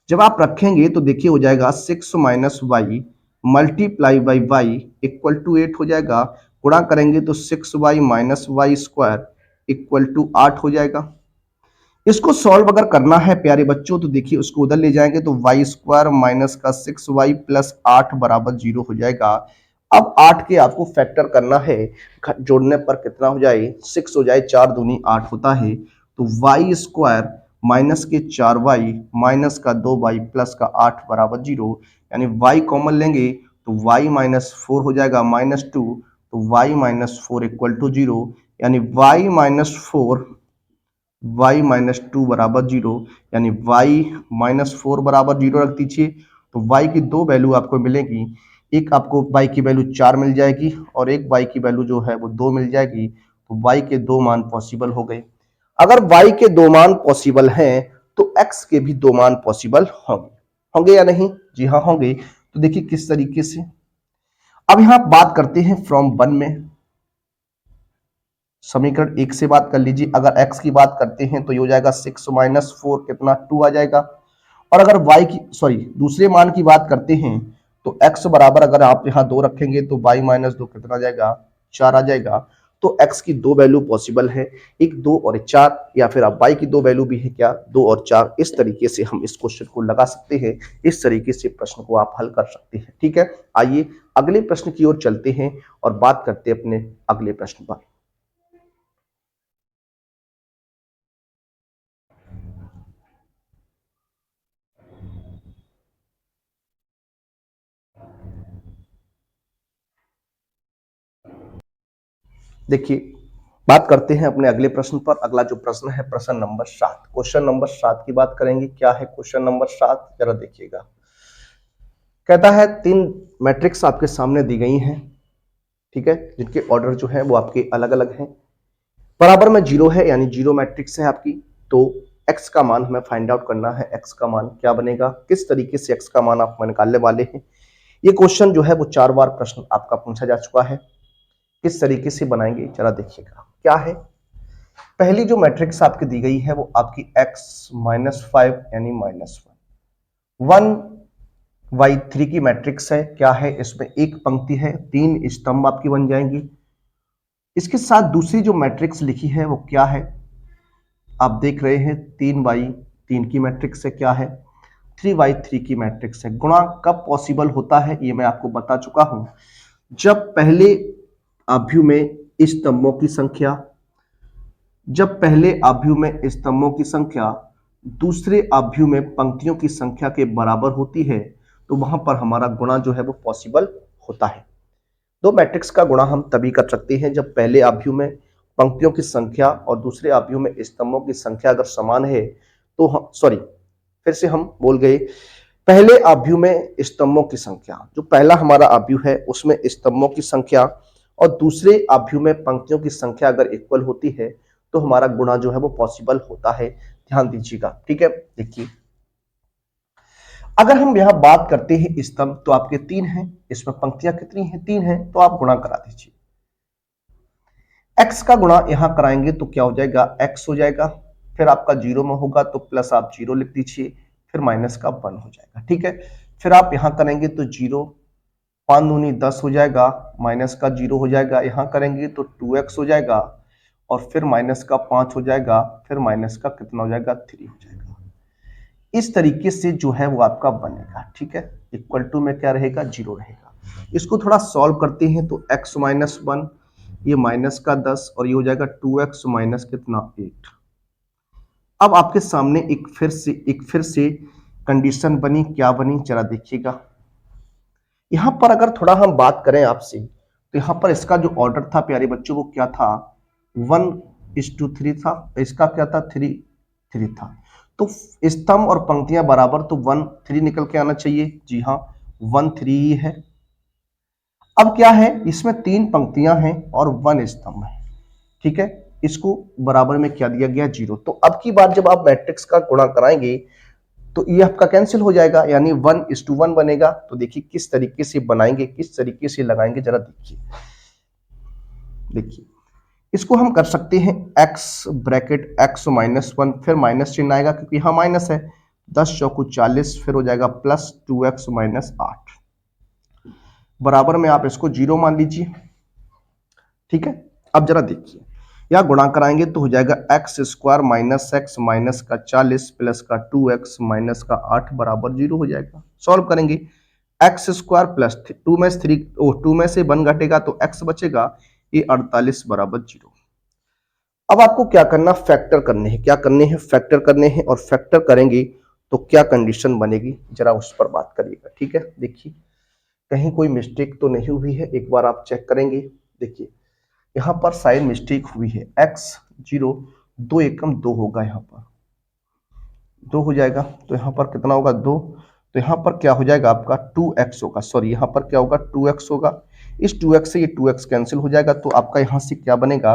जब आप रखेंगे तो देखिए हो जाएगा 6 minus y multiply by y equal to 8 हो जाएगा। गुणा करेंगे तो 6y minus y square equal to 8 हो जाएगा। इसको सॉल्व अगर करना है प्यारे बच्चों तो देखिए उसको उधर ले जाएंगे तो वाई स्क्वायर माइनस का 6y प्लस 8 बराबर 0 हो जाएगा। अब 8 के आपको फैक्टर करना है, जोड़ने पर कितना हो जाए, 6 हो जाए, 4 दूनी 8 होता है। तो वाई स्क्वायर माइनस के 4y माइनस का 2y प्लस का 8 बराबर 0, यानी y कॉमन लेंगे तो y माइनस 4 हो जाएगा माइनस 2, तो y माइनस 4 इक्वल टू 0, यानी y माइनस 4 y माइनस 2 बराबर 0, यानी y माइनस 4 बराबर 0 रख दीजिए। तो y की दो वैल्यू आपको मिलेगी, एक आपको y की वैल्यू 4 मिल जाएगी और एक y की वैल्यू जो है वो 2 मिल जाएगी। तो y के दो मान पॉसिबल हो गए। अगर y के दो मान पॉसिबल हैं तो x के भी दो मान पॉसिबल होंगे, होंगे या नहीं? जी हाँ होंगे। तो देखिए किस तरीके से, अब यहां बात करते हैं फ्रॉम 1 में, समीकरण 1 से बात कर लीजिए। अगर x की बात करते हैं तो ये हो जाएगा 6 माइनस 4 कितना 2 आ जाएगा। और अगर y की दूसरे मान की बात करते हैं तो x बराबर अगर आप यहाँ 2 रखेंगे तो y माइनस 2 कितना आ जाएगा, 4 आ जाएगा। तो x की दो वैल्यू पॉसिबल है, एक 2 और एक 4, या फिर आप y की दो वैल्यू भी है क्या, 2 और 4। इस तरीके से हम इस क्वेश्चन को लगा सकते हैं, इस तरीके से प्रश्न को आप हल कर सकते हैं। ठीक है, आइए अगले प्रश्न की ओर चलते हैं और बात करते हैं अपने अगले प्रश्न पर। देखिए बात करते हैं अपने अगले प्रश्न पर। अगला जो प्रश्न है प्रश्न नंबर 7, क्वेश्चन नंबर 7 की बात करेंगे। क्या है क्वेश्चन नंबर 7, जरा देखिएगा। कहता है 3 मैट्रिक्स आपके सामने दी गई हैं, ठीक है, जिनके ऑर्डर जो है वो आपके अलग अलग हैं, बराबर में 0 है, यानी 0 मैट्रिक्स है आपकी। तो x का मान हमें फाइंड आउट करना है, x का मान क्या बनेगा, किस तरीके से x का मान आप निकालने वाले हैं। ये क्वेश्चन जो है वो 4 बार प्रश्न आपका पूछा जा चुका है, किस तरीके से बनाएंगे जरा देखिएगा। क्या है, पहली जो मैट्रिक्स आपकी दी गई है वो आपकी x माइनस 5 यानी माइनस 1 y3 की मैट्रिक्स है। क्या है, इसमें एक पंक्ति है, 3 स्तंभ आपकी बन जाएंगी। इसके साथ दूसरी जो मैट्रिक्स लिखी है वो क्या है, आप देख रहे हैं 3y3 की मैट्रिक्स है। क्या है, 3y3 की मैट्रिक्स है। गुणा कब पॉसिबल होता है ये मैं आपको बता चुका हूं, जब पहले आव्यूह में स्तंभों की संख्या, जब पहले आव्यूह में स्तंभों की संख्या दूसरे आव्यूह में पंक्तियों की संख्या के बराबर होती है, तो वहां पर हमारा गुणा जो है वो पॉसिबल होता है। दो मैट्रिक्स का गुणा हम तभी कर सकते हैं जब पहले आव्यूह में पंक्तियों की संख्या और दूसरे आव्यूह में स्तंभों की संख्या अगर समान है। तो हम फिर से हम बोल गए, पहले आव्यूह में स्तंभों की संख्या, जो पहला हमारा आव्यूह है उसमें स्तंभों की संख्या और दूसरे आव्यूह में पंक्तियों की संख्या अगर इक्वल होती है तो हमारा गुणा जो है वो पॉसिबल होता है। ध्यान दीजिएगा, ठीक है। देखिए अगर हम यहां बात करते हैं स्तंभ, तो आपके 3 हैं, इसमें पंक्तियां कितनी हैं, 3 हैं, तो आप गुणा करा दीजिए। x का गुणा यहां कराएंगे तो क्या हो जाएगा, x हो जाएगा, फिर आपका 0 में होगा तो प्लस आप 0 लिख दीजिए, फिर माइनस का 1 हो जाएगा। ठीक है, फिर आप यहां करेंगे तो 0, 5 दूनी 10 हो जाएगा, माइनस का 0 हो जाएगा, यहां करेंगे तो 2x हो जाएगा और फिर माइनस का 5 हो जाएगा, फिर माइनस का कितना हो जाएगा, 3 हो जाएगा। इस तरीके से जो है वो आपका बनेगा। ठीक है, इक्वल टू में क्या रहेगा, 0 रहेगा। इसको थोड़ा सॉल्व करते हैं तो x माइनस 1, ये माइनस का 10 और ये हो जाएगा 2x माइनस कितना 8। अब आपके सामने एक फिर से कंडीशन बनी, क्या बनी जरा देखिएगा। यहां पर अगर थोड़ा हम बात करें आपसे तो यहां पर इसका जो ऑर्डर था प्यारे बच्चों वो क्या था, 1:3 था, इसका क्या था, 3 था। तो स्तंभ और पंक्तियां बराबर, तो 1 3 निकल के आना चाहिए। जी हाँ, 1 3 ही है। अब क्या है, इसमें 3 पंक्तियां हैं और 1 स्तंभ है, ठीक है। इसको बराबर में क्या दिया गया, 0। तो अब की बार जब आप मैट्रिक्स का गुणा कराएंगे तो ये आपका कैंसिल हो जाएगा, यानी 1:1 बनेगा। तो देखिए किस तरीके से बनाएंगे, किस तरीके से लगाएंगे, जरा देखिए। देखिए इसको हम कर सकते हैं x ब्रैकेट x -1, फिर माइनस चिन्ह आएगा क्योंकि यहाँ माइनस है। 10 चौको 40, फिर हो जाएगा प्लस 2x - 8, बराबर में आप इसको 0 मान लीजिए, ठीक है। अब जरा देखिए, या गुणा कराएंगे तो हो जाएगा x² माइनस x माइनस का 40 प्लस का 2x माइनस का 8 बराबर 0 हो जाएगा। सॉल्व करेंगे, x² प्लस 2 में 3 2 में से 1 घटेगा तो x बचेगा, ये 48 बराबर 0। अब आपको क्या करना, फैक्टर करने हैं। क्या करने हैं, फैक्टर करने हैं। और फैक्टर करेंगे तो क्या कंडीशन बनेगी, जरा उस पर बात करिएगा, ठीक है। देखिए कहीं कोई मिस्टेक तो नहीं हुई है, एक बार आप चेक करेंगे। देखिए यहाँ पर साइन मिस्टेक हुई है, x0 2 एकम 2 होगा, यहाँ पर 2 हो जाएगा, तो यहाँ पर कितना होगा 2, तो यहाँ पर क्या हो जाएगा आपका 2x होगा, सॉरी यहाँ पर क्या होगा 2x होगा। इस 2x से ये 2x कैंसिल हो जाएगा, तो आपका यहाँ से क्या बनेगा,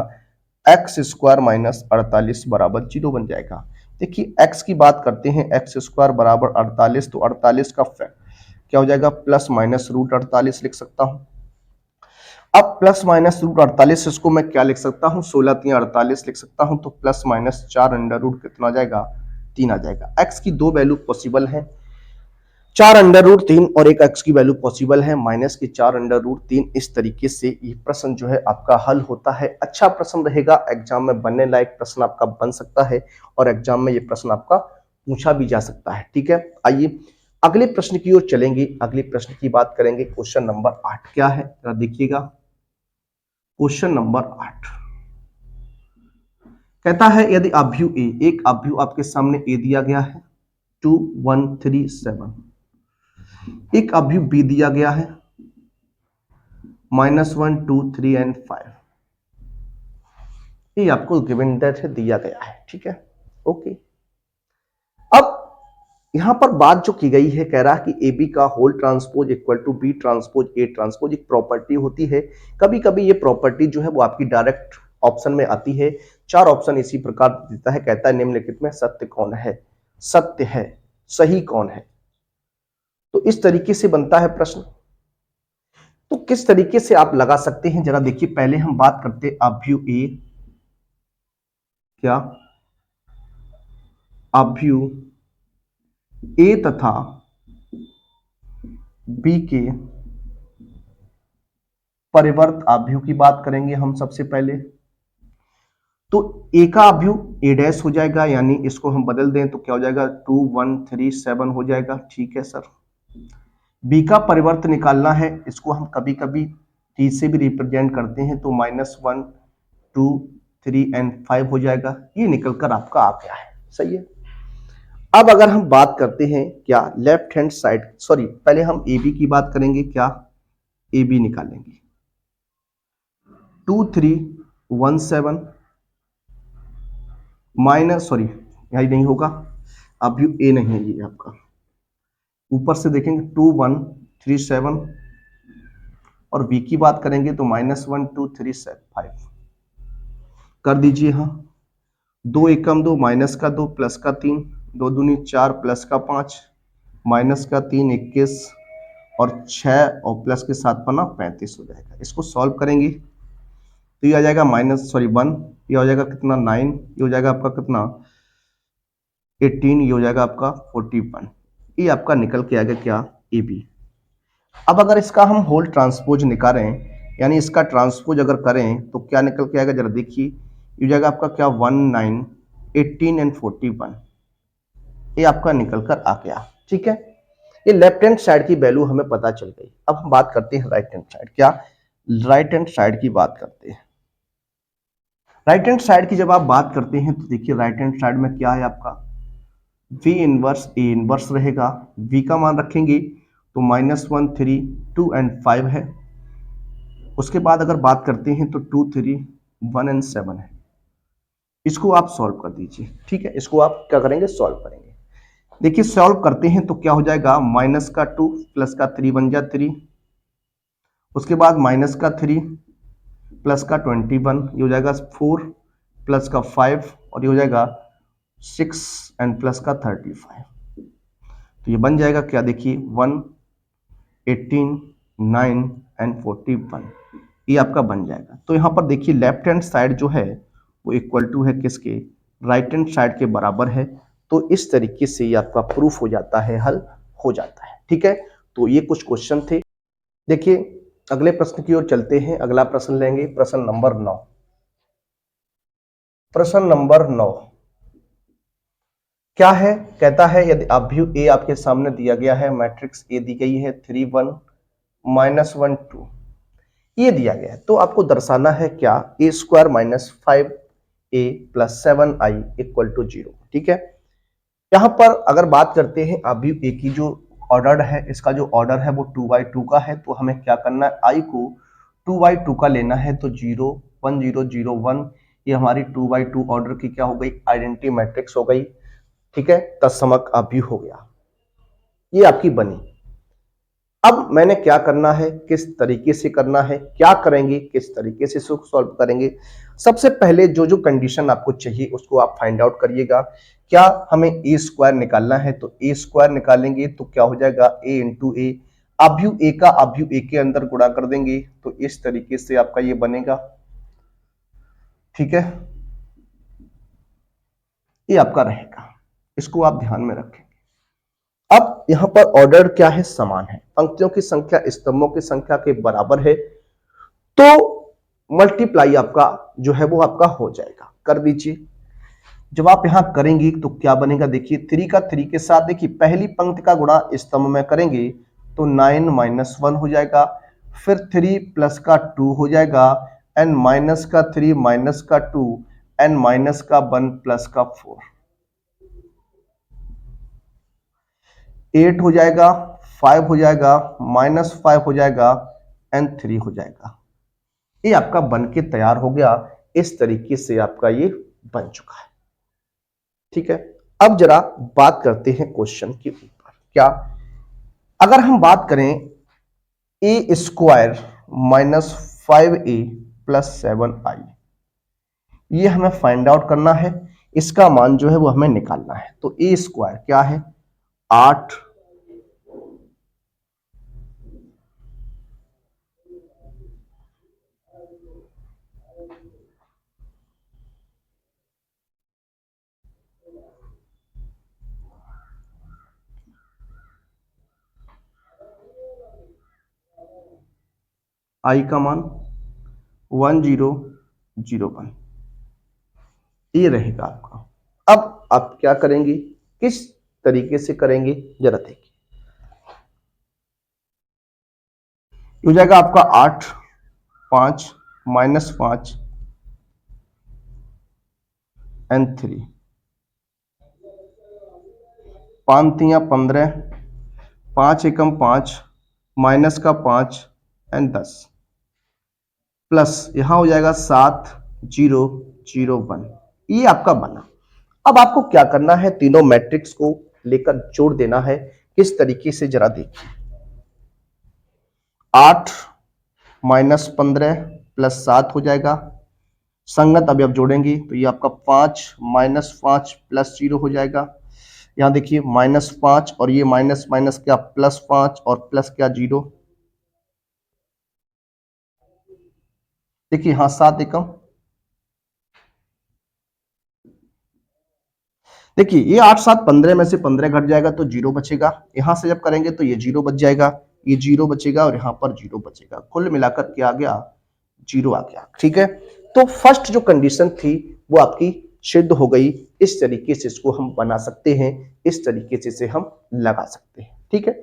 x² माइनस 48 बराबर 0 बन जाएगा। देखिए x की बात करते हैं, x² बराबर 48, तो 48 का क्या हो जाएगा, प्लस माइनस रूट 48 लिख सकता हूं। अब प्लस माइनस रूट 48, इसको मैं क्या लिख सकता हूं, 16 3 48 लिख सकता हूं। तो प्लस माइनस 4 अंडर रूट कितना आ जाएगा, 3 आ जाएगा। x की दो वैल्यू पॉसिबल है, 4 अंडर रूट 3 और एक x की वैल्यू पॉसिबल है माइनस की 4 अंडर रूट 3। इस तरीके से ये प्रश्न जो है आपका हल होता है। अच्छा प्रश्न रहेगा, एग्जाम में बनने लायक प्रश्न आपका बन सकता है और एग्जाम में ये प्रश्न आपका पूछा भी जा सकता है, ठीक है। आइए अगले प्रश्न की ओर चलेंगे। अगले प्रश्न की बात करेंगे, क्वेश्चन नंबर 8 क्या है, जरा देखिएगा। क्वेश्चन नंबर 8 कहता है, यदि अभ्यु ए, एक अभ्यु आपके सामने ए दिया गया है 2 1 3 7, एक अभ्यु बी दिया गया है -1 2 3 एंड 5, ये आपको गिवन दैट है, दिया गया है, ठीक है, ओके। अब यहां पर बात जो की गई है, कह रहा है कि ए बी का whole transpose equal to B transpose A transpose एक प्रॉपर्टी होती है। कभी कभी ये प्रॉपर्टी जो है वो आपकी डायरेक्ट ऑप्शन में आती है। 4 ऑप्शन इसी प्रकार देता है, कहता है निम्नलिखित में सत्य कौन है, सत्य है, सही कौन है। तो इस तरीके से बनता है प्रश्न। तो किस तरीके से आप लगा सकते हैं, जरा देखिए। पहले हम बात करते अभ्यु ए, क्या अभ्यु ए तथा बी के परिवर्त अभ्यु की बात करेंगे हम सबसे पहले। तो ए का अभ्यु ए डैश हो जाएगा, यानी इसको हम बदल दें तो क्या हो जाएगा 2 1 3 7 हो जाएगा, ठीक है सर। बी का परिवर्त निकालना है, इसको हम कभी कभी टी से भी रिप्रेजेंट करते हैं, तो -1 2 3 एंड 5 हो जाएगा। ये निकलकर आपका आ गया है, सही है। अब अगर हम बात करते हैं क्या लेफ्ट हैंड साइड, सॉरी पहले हम ए बी की बात करेंगे, क्या ए बी निकालेंगे 2 3 1 7 माइनस, सॉरी यही नहीं होगा, अभ्यु ए नहीं है ये आपका, ऊपर से देखेंगे 2 1 3 7 और बी की बात करेंगे तो -1 2 3 7 5 कर दीजिए। हाँ 2 एकम 2 माइनस का 2 प्लस का 3 2 दूनी 4 प्लस का 5 माइनस का 3 21 और 6 और प्लस के 7 पना 35 हो जाएगा। इसको सॉल्व करेंगे तो ये आ जाएगा -1, ये हो जाएगा कितना 9, ये हो जाएगा आपका कितना 18, ये हो जाएगा आपका 41। ये आपका निकल के आ गया क्या, ए बी। अब अगर इसका हम होल ट्रांसपोज निकालें, यानी इसका ट्रांसपोज अगर करें तो क्या निकल के आएगा, जरा देखिए। ये हो जाएगा आपका क्या 19 18 एंड 41, ये आपका निकल कर आ गया, ठीक है। ये लेफ्ट हैंड साइड की वैल्यू हमें पता चल गई। अब हम बात करते हैं राइट हैंड साइड, क्या राइट हैंड साइड की बात करते हैं। राइट हैंड साइड की जब आप बात करते हैं तो देखिए राइट हैंड साइड में क्या है आपका V इनवर्स ए इनवर्स रहेगा। V का मान रखेंगे तो -1 3 2 एंड 5 है। उसके बाद अगर बात करते हैं तो 2 3 1 एंड 7 है। इसको आप सॉल्व कर दीजिए, ठीक है। इसको आप क्या करेंगे, सॉल्व करेंगे। देखिए सॉल्व करते हैं तो क्या हो जाएगा, माइनस का 2 प्लस का 3 बन जाए 3, उसके बाद माइनस का 3 प्लस का 21, ये हो जाएगा 4 प्लस का 5 और ये हो जाएगा 6 एंड प्लस का 35। तो ये बन जाएगा क्या, देखिए 1, 18, 9 एंड 41, ये आपका बन जाएगा। तो यहाँ पर देखिए लेफ्ट हैंड साइड जो है वो इक्वल टू है किसके, राइट हैंड साइड के बराबर है। तो इस तरीके से ये आपका प्रूफ हो जाता है, हल हो जाता है, ठीक है। तो ये कुछ क्वेश्चन थे। देखिए अगले प्रश्न की ओर चलते हैं। अगला प्रश्न लेंगे, प्रश्न नंबर 9। प्रश्न नंबर 9 क्या है, कहता है यदि अवयव ए आपके सामने दिया गया है, मैट्रिक्स ए दी गई है 3 1 -1 2, ये दिया गया है, तो आपको दर्शाना है क्या, a square minus 5a plus 7i equal to 0, ठीक है। यहां पर अगर बात करते हैं अवयव ए की जो ऑर्डर है, इसका जो ऑर्डर है वो 2/2 का है, तो हमें क्या करना है, i को 2/2 का लेना है। तो 0 1 0 0 1, ये हमारी 2/2 ऑर्डर की क्या हो गई, आइडेंटिटी मैट्रिक्स हो गई, ठीक है, तत्समक अवयव हो गया, ये आपकी बनी। अब मैंने क्या करना है, किस तरीके से करना है, क्या करेंगे, किस तरीके से सॉल्व करेंगे। सबसे पहले जो जो कंडीशन आपको चाहिए उसको आप फाइंड आउट करिएगा। क्या हमें ए स्क्वायर निकालना है, तो ए स्क्वायर निकालेंगे तो क्या हो जाएगा, ए इंटू ए, अवयव ए का अवयव ए के अंदर गुणा कर देंगे, तो इस तरीके से आपका ये बनेगा, ठीक है, ये आपका रहेगा, इसको आप ध्यान में रखें। अब यहां पर ऑर्डर क्या है, समान है, पंक्तियों की संख्या स्तंभों की संख्या के बराबर है, तो मल्टीप्लाई आपका जो है वो आपका हो जाएगा, कर दीजिए। जब आप यहां करेंगे तो क्या बनेगा, देखिए 3 का 3 के साथ, देखिए पहली पंक्ति का गुणा स्तंभ में करेंगे तो 9 -1 हो जाएगा, फिर 3 प्लस का 2 हो जाएगा, एंड माइनस का 3 माइनस का 2 एंड माइनस का 1 प्लस का 4, 8 हो जाएगा, 5 हो जाएगा, -5 हो जाएगा एंड 3 हो जाएगा। ये आपका बन के तैयार हो गया, इस तरीके से आपका ये बन चुका है, ठीक है। अब जरा बात करते हैं क्वेश्चन के ऊपर। क्या, अगर हम बात करें ए square minus 5a plus 7i, ये हमें फाइंड आउट करना है, इसका मान जो है वो हमें निकालना है। तो ए स्क्वायर क्या है, 8, आई का मान 1001, ये रहेगा आपका। अब आप क्या करेंगे, किस तरीके से करेंगे, जरा देखिए। हो जाएगा आपका 8, 5 -5 एंड 3, 5 3 15, 5 एकम 5, माइनस का 5 एंड 10, प्लस यहां हो जाएगा 7 0 0 1, ये आपका बना। अब आपको क्या करना है, तीनों मैट्रिक्स को लेकर जोड़ देना है, किस तरीके से जरा देखिए। 8 -15 प्लस 7 हो जाएगा, संगत अभी आप जोड़ेंगे तो ये आपका 5 -5 प्लस 0 हो जाएगा। यहां देखिए -5 और ये माइनस माइनस क्या, +5 और प्लस क्या 0, देखिए हाँ 7 एकम, देखिए ये 8 7 15 में से 15 घट जाएगा तो 0 बचेगा, यहां से जब करेंगे तो ये 0 बच जाएगा, ये 0 बचेगा और यहां पर 0 बचेगा, कुल मिलाकर क्या आ गया, 0 आ गया, ठीक है। तो फर्स्ट जो कंडीशन थी वो आपकी सिद्ध हो गई, इस तरीके से इसको हम बना सकते हैं, इस तरीके से इसे हम लगा सकते हैं, ठीक है।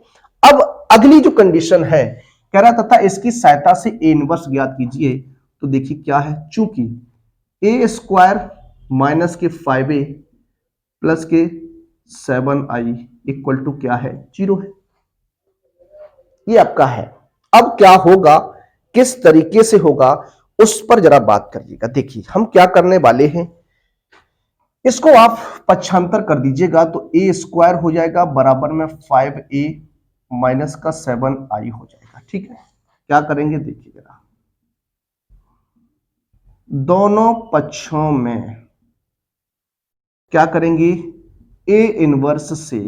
अब अगली जो कंडीशन है, कह रहा तथा इसकी सहायता से ए इनवर्स ज्ञात कीजिए, तो देखिए क्या है, चूंकि ए स्क्वायर माइनस के 5a प्लस के 7i इक्वल टू क्या है, 0 है, ये आपका है। अब क्या होगा, किस तरीके से होगा, उस पर जरा बात करिएगा। देखिए हम क्या करने वाले हैं, इसको आप पक्षांतर कर दीजिएगा तो ए स्क्वायर हो जाएगा बराबर में 5a माइनस का 7i हो जाएगा। ठीक है, क्या करेंगे देखिए जरा, दोनों पक्षों में क्या करेंगे, ए इनवर्स से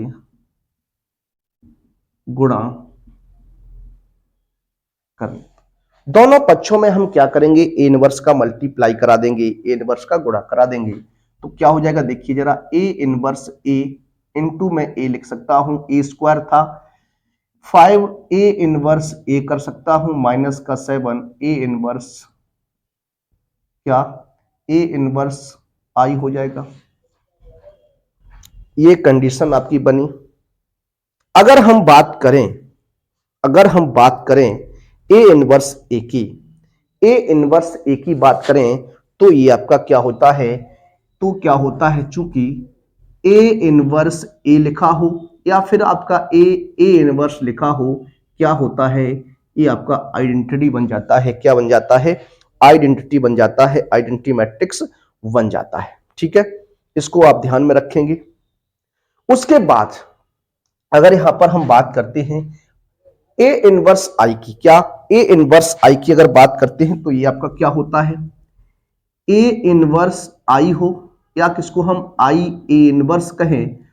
गुणा करें। दोनों पक्षों में हम क्या करेंगे, ए इनवर्स का मल्टीप्लाई करा देंगे, ए इनवर्स का गुणा करा देंगे। तो क्या हो जाएगा देखिए जरा, ए इनवर्स ए इंटू में ए लिख सकता हूं, ए स्क्वायर था 5 ए इनवर्स ए कर सकता हूं माइनस का 7 ए इनवर्स क्या, ए इनवर्स आई हो जाएगा। ये कंडीशन आपकी बनी। अगर हम बात करें, अगर हम बात करें ए इनवर्स ए की, ए इनवर्स ए की बात करें तो ये आपका क्या होता है, तो क्या होता है, चूंकि ए इनवर्स ए लिखा हो या फिर आपका ए इनवर्स लिखा हो, क्या होता है, ये आपका आइडेंटिटी बन जाता है। क्या बन जाता है, आइडेंटिटी बन जाता है, आइडेंटिटी मैट्रिक्स बन जाता है। ठीक है, इसको आप ध्यान में रखेंगे। उसके बाद अगर यहां पर हम बात करते हैं ए इनवर्स आई की, क्या ए इनवर्स आई की अगर बात करते हैं तो ये आपका क्या होता है, ए इनवर्स आई हो या किसको हम आई ए इनवर्स कहें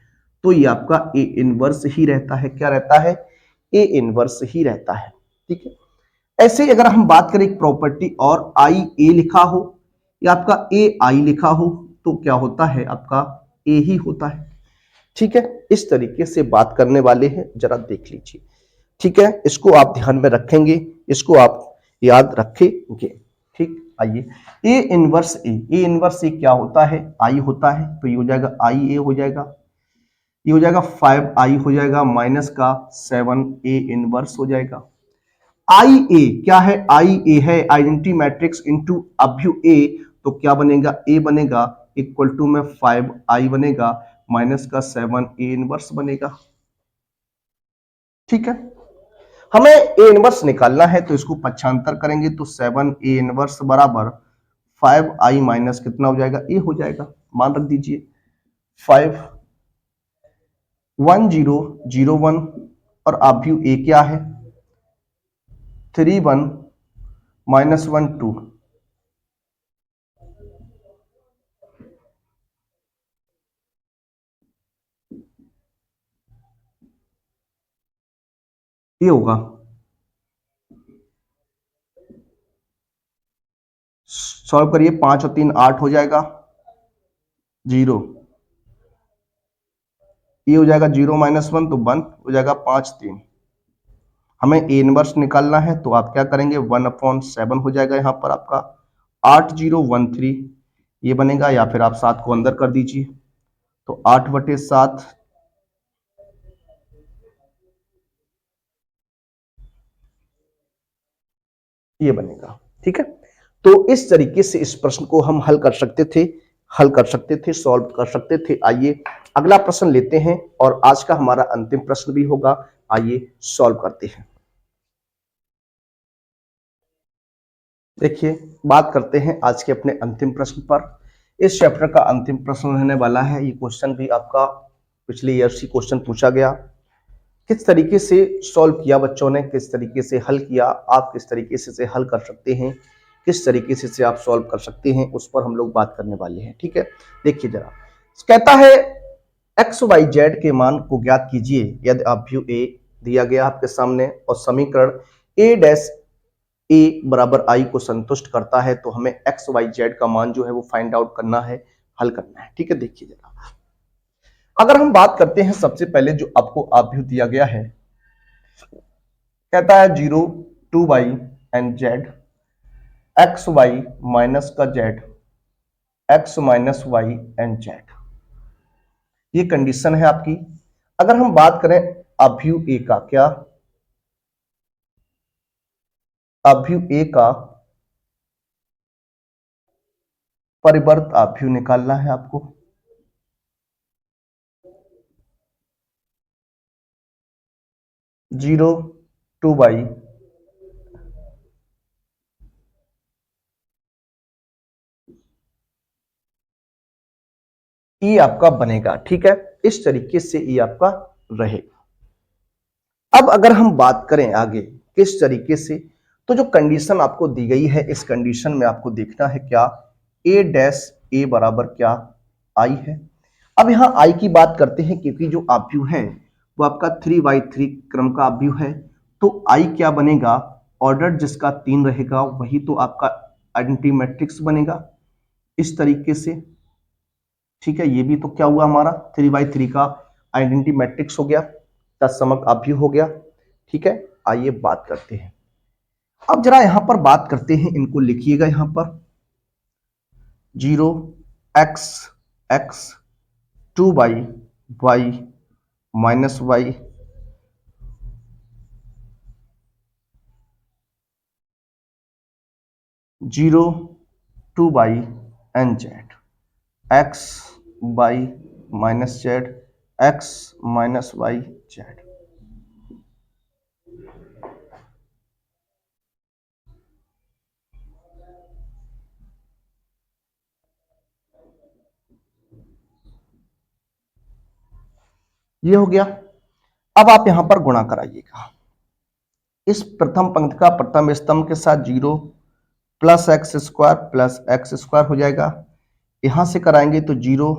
तो ये आपका ए इनवर्स ही रहता है। क्या रहता है, ए इनवर्स ही रहता है। ठीक है, ऐसे ही अगर हम बात करें एक प्रॉपर्टी और आई ए लिखा हो या आपका ए आई लिखा हो तो क्या होता है, आपका ए ही होता है। ठीक है, इस तरीके से बात करने वाले हैं, जरा देख लीजिए। ठीक है, इसको आप ध्यान में रखेंगे, इसको आप याद रखेंगे। ठीक, आइए, ए इनवर्स ए इनवर्स ए क्या होता है, आई होता है, तो ये हो जाएगा आई ए हो जाएगा, ये हो जाएगा 5i हो जाएगा माइनस का 7a इनवर्स हो जाएगा। आई ए क्या है, आई ए है आइडेंटिटी मैट्रिक्स इनटू अभ्यु ए, तो क्या बनेगा, ए बनेगा इक्वल टू में 5i बनेगा माइनस का 7a इनवर्स बनेगा। ठीक है, हमें ए इनवर्स निकालना है तो इसको पक्षांतर करेंगे तो 7a इनवर्स बराबर 5i माइनस कितना हो जाएगा, ए हो जाएगा। मान रख दीजिए 5 1001 और अभ्यु ए क्या है 31 माइनस 12, ये होगा, सॉल्व करिए, 5 और 3 8 हो जाएगा, 0, ये हो जाएगा 0 माइनस 1 तो 1 हो जाएगा, 5 3। हमें ए इनवर्स निकालना है तो आप क्या करेंगे, 1/7 हो जाएगा यहाँ पर आपका 8013 ये बनेगा, या फिर आप 7 को अंदर कर दीजिए तो 8/7 ये बनेगा। ठीक है, तो इस तरीके से इस प्रश्न को हम हल कर सकते थे, हल कर सकते थे, सॉल्व कर सकते थे। आइए अगला प्रश्न लेते हैं और आज का हमारा अंतिम प्रश्न भी होगा। आइए सॉल्व करते हैं। देखिए, बात करते हैं आज के अपने अंतिम प्रश्न पर। इस चैप्टर का अंतिम प्रश्न रहने वाला है, ये क्वेश्चन भी आपका पिछले ईयर से क्वेश्चन पूछा गया, किस तरीके से सॉल्व किया बच्चों ने, किस तरीके से हल किया, आप किस तरीके से हल कर सकते हैं, किस तरीके से आप सॉल्व कर सकते हैं, उस पर हम लोग बात करने वाले हैं। ठीक है, देखिए जरा, कहता है एक्स वाई जेड के मान को ज्ञात कीजिए यदि अभ्यु ए दिया गया आपके सामने और समीकरण ए डैश ए बराबर आई को संतुष्ट करता है, तो हमें एक्स वाई जेड का मान जो है वो फाइंड आउट करना है, हल करना है। ठीक है, देखिए जरा, अगर हम बात करते हैं सबसे पहले जो आपको अभ्यु दिया गया है, कहता है 0 2y and z x y minus का z x minus y and z, ये कंडीशन है आपकी। अगर हम बात करें अभ्यु ए का, क्या अभ्यु ए का परिवर्त अभ्यु निकालना है आपको, 0 2y ई आपका बनेगा। ठीक है, इस तरीके से ई आपका रहेगा। अब अगर हम बात करें आगे किस तरीके से, तो जो कंडीशन आपको दी गई है इस कंडीशन में आपको देखना है क्या ए डैश ए बराबर क्या आई है। अब यहां आई की बात करते हैं क्योंकि जो आव्यूह है वो आपका 3/3 क्रम का आव्यूह है, तो आई क्या बनेगा, ऑर्डर जिसका 3 रहेगा वही तो आपका आइडेंटिटी मैट्रिक्स बनेगा इस तरीके से। ठीक है, ये भी तो क्या हुआ हमारा 3/3 का आइडेंटिटी मैट्रिक्स हो गया, तत्समक आव्यूह हो गया। ठीक है, आइए बात करते हैं। अब जरा यहां पर बात करते हैं, इनको लिखिएगा यहां पर 0 x 2y minus y 0 2y and z x y minus z x minus y z. ये हो गया। अब आप यहां पर गुणा कराइएगा इस प्रथम पंक्ति का प्रथम स्तंभ के साथ 0 प्लस एक्स स्क्वायर हो जाएगा। यहां से कराएंगे तो 0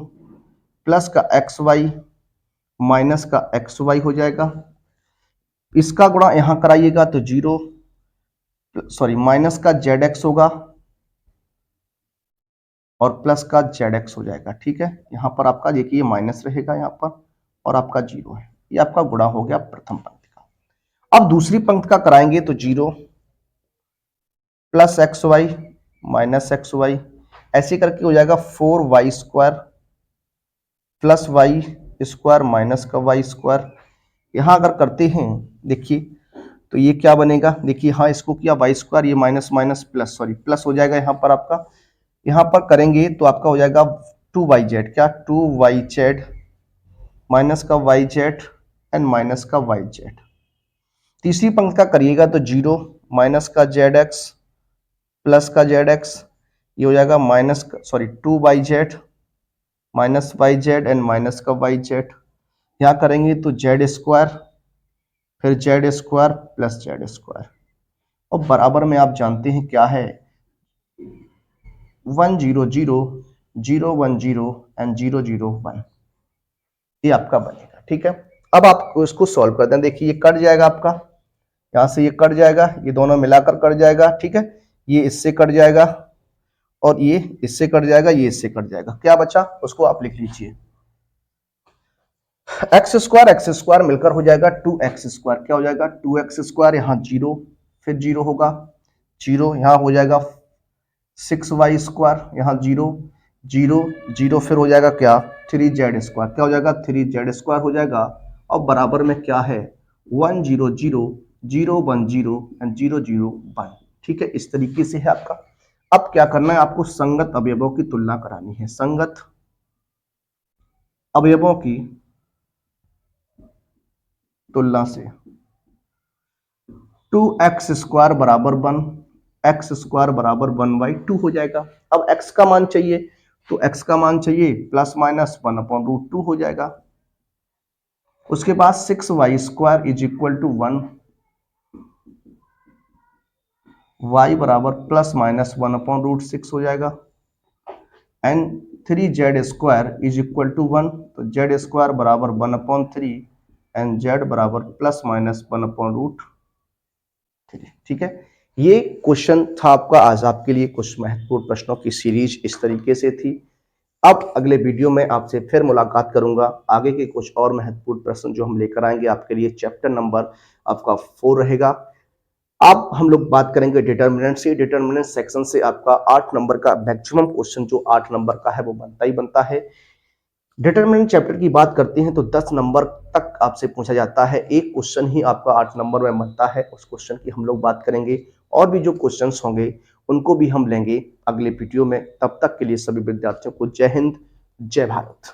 प्लस का एक्स वाई माइनस का एक्स वाई हो जाएगा। इसका गुणा यहां कराइएगा तो 0 माइनस का जेड एक्स होगा और प्लस का जेड एक्स हो जाएगा। ठीक है, यहां पर आपका देखिए माइनस रहेगा यहां पर और आपका 0 है। ये आपका गुणा हो गया प्रथम पंक्ति का। अब दूसरी पंक्ति का कराएंगे तो 0 plus x y minus x y ऐसे करके हो जाएगा 4y square plus y square minus का वाई स्क्वायर। यहां अगर करते हैं देखिए तो ये क्या बनेगा, देखिए हाँ इसको किया वाई स्क्वायर, ये माइनस माइनस प्लस प्लस हो जाएगा यहां पर आपका। यहां पर करेंगे तो आपका हो जाएगा 2y क्या 2y माइनस का वाई जेड एंड माइनस का वाई जेड। तीसरी पंक्ति का करिएगा तो 0 माइनस का जेड एक्स प्लस का जेड एक्स, ये हो जाएगा minus 2y minus y z and minus का वाई जेड। यहाँ करेंगे तो जेड स्क्वायर फिर z square plus z square और बराबर में आप जानते हैं क्या है 1 0 0 0 1 0 एंड 0 0 1, ये आपका बनेगा। ठीक है, अब आप इसको सॉल्व कर दें, देखिए ये कट जाएगा आपका, यहां से ये कट जाएगा, ये दोनों मिलाकर कट जाएगा। ठीक है, ये इससे कट जाएगा और ये इससे कट जाएगा, ये इससे कट जाएगा, क्या बचा उसको आप लिख लीजिए एक्स स्क्वायर मिलकर हो जाएगा 2x स्क्वायर, क्या हो जाएगा 2x स्क्वायर, यहाँ 0 फिर 0 होगा 0, यहाँ हो जाएगा 6y स्क्वायर, यहाँ 0 0 0 फिर हो जाएगा क्या 3z स्क्वायर, क्या हो जाएगा 3z स्क्वायर हो जाएगा और बराबर में क्या है 1 0 0 0 1 0 एंड 0 0 1। ठीक है, इस तरीके से है आपका। अब क्या करना है, आपको संगत अवयवों की तुलना करानी है, संगत अवयवों की तुलना से 2x स्क्वायर बराबर 1 एक्स स्क्वायर बराबर 1/2 हो जाएगा। अब x का मान चाहिए तो x का मान चाहिए प्लस माइनस 1/√2 हो जाएगा। उसके बाद 6y square is equal to 1 y बराबर प्लस माइनस 1/√6 हो जाएगा and 3z square is equal to 1, तो z स्क्वायर बराबर 1/3 एंड z बराबर प्लस माइनस 1/√3। ठीक है, ये क्वेश्चन था आपका आज आपके लिए, कुछ महत्वपूर्ण प्रश्नों की सीरीज इस तरीके से थी। अब अगले वीडियो में आपसे फिर मुलाकात करूंगा, आगे के कुछ और महत्वपूर्ण प्रश्न जो हम लेकर आएंगे आपके लिए। चैप्टर नंबर आपका 4 रहेगा। अब हम लोग बात करेंगे डिटर्मिनेंट से। डिटर्मिनेंट सेक्शन से आपका 8 नंबर का मैक्सिमम क्वेश्चन जो 8 नंबर का है वो बनता ही बनता है। डिटर्मिनेंट चैप्टर की बात करते हैं तो 10 नंबर तक आपसे पूछा जाता है, एक क्वेश्चन ही आपका 8 नंबर में बनता है, उस क्वेश्चन की हम लोग बात करेंगे। और भी जो क्वेश्चंस होंगे उनको भी हम लेंगे अगले वीडियो में। तब तक के लिए सभी विद्यार्थियों को जय हिंद, जय भारत।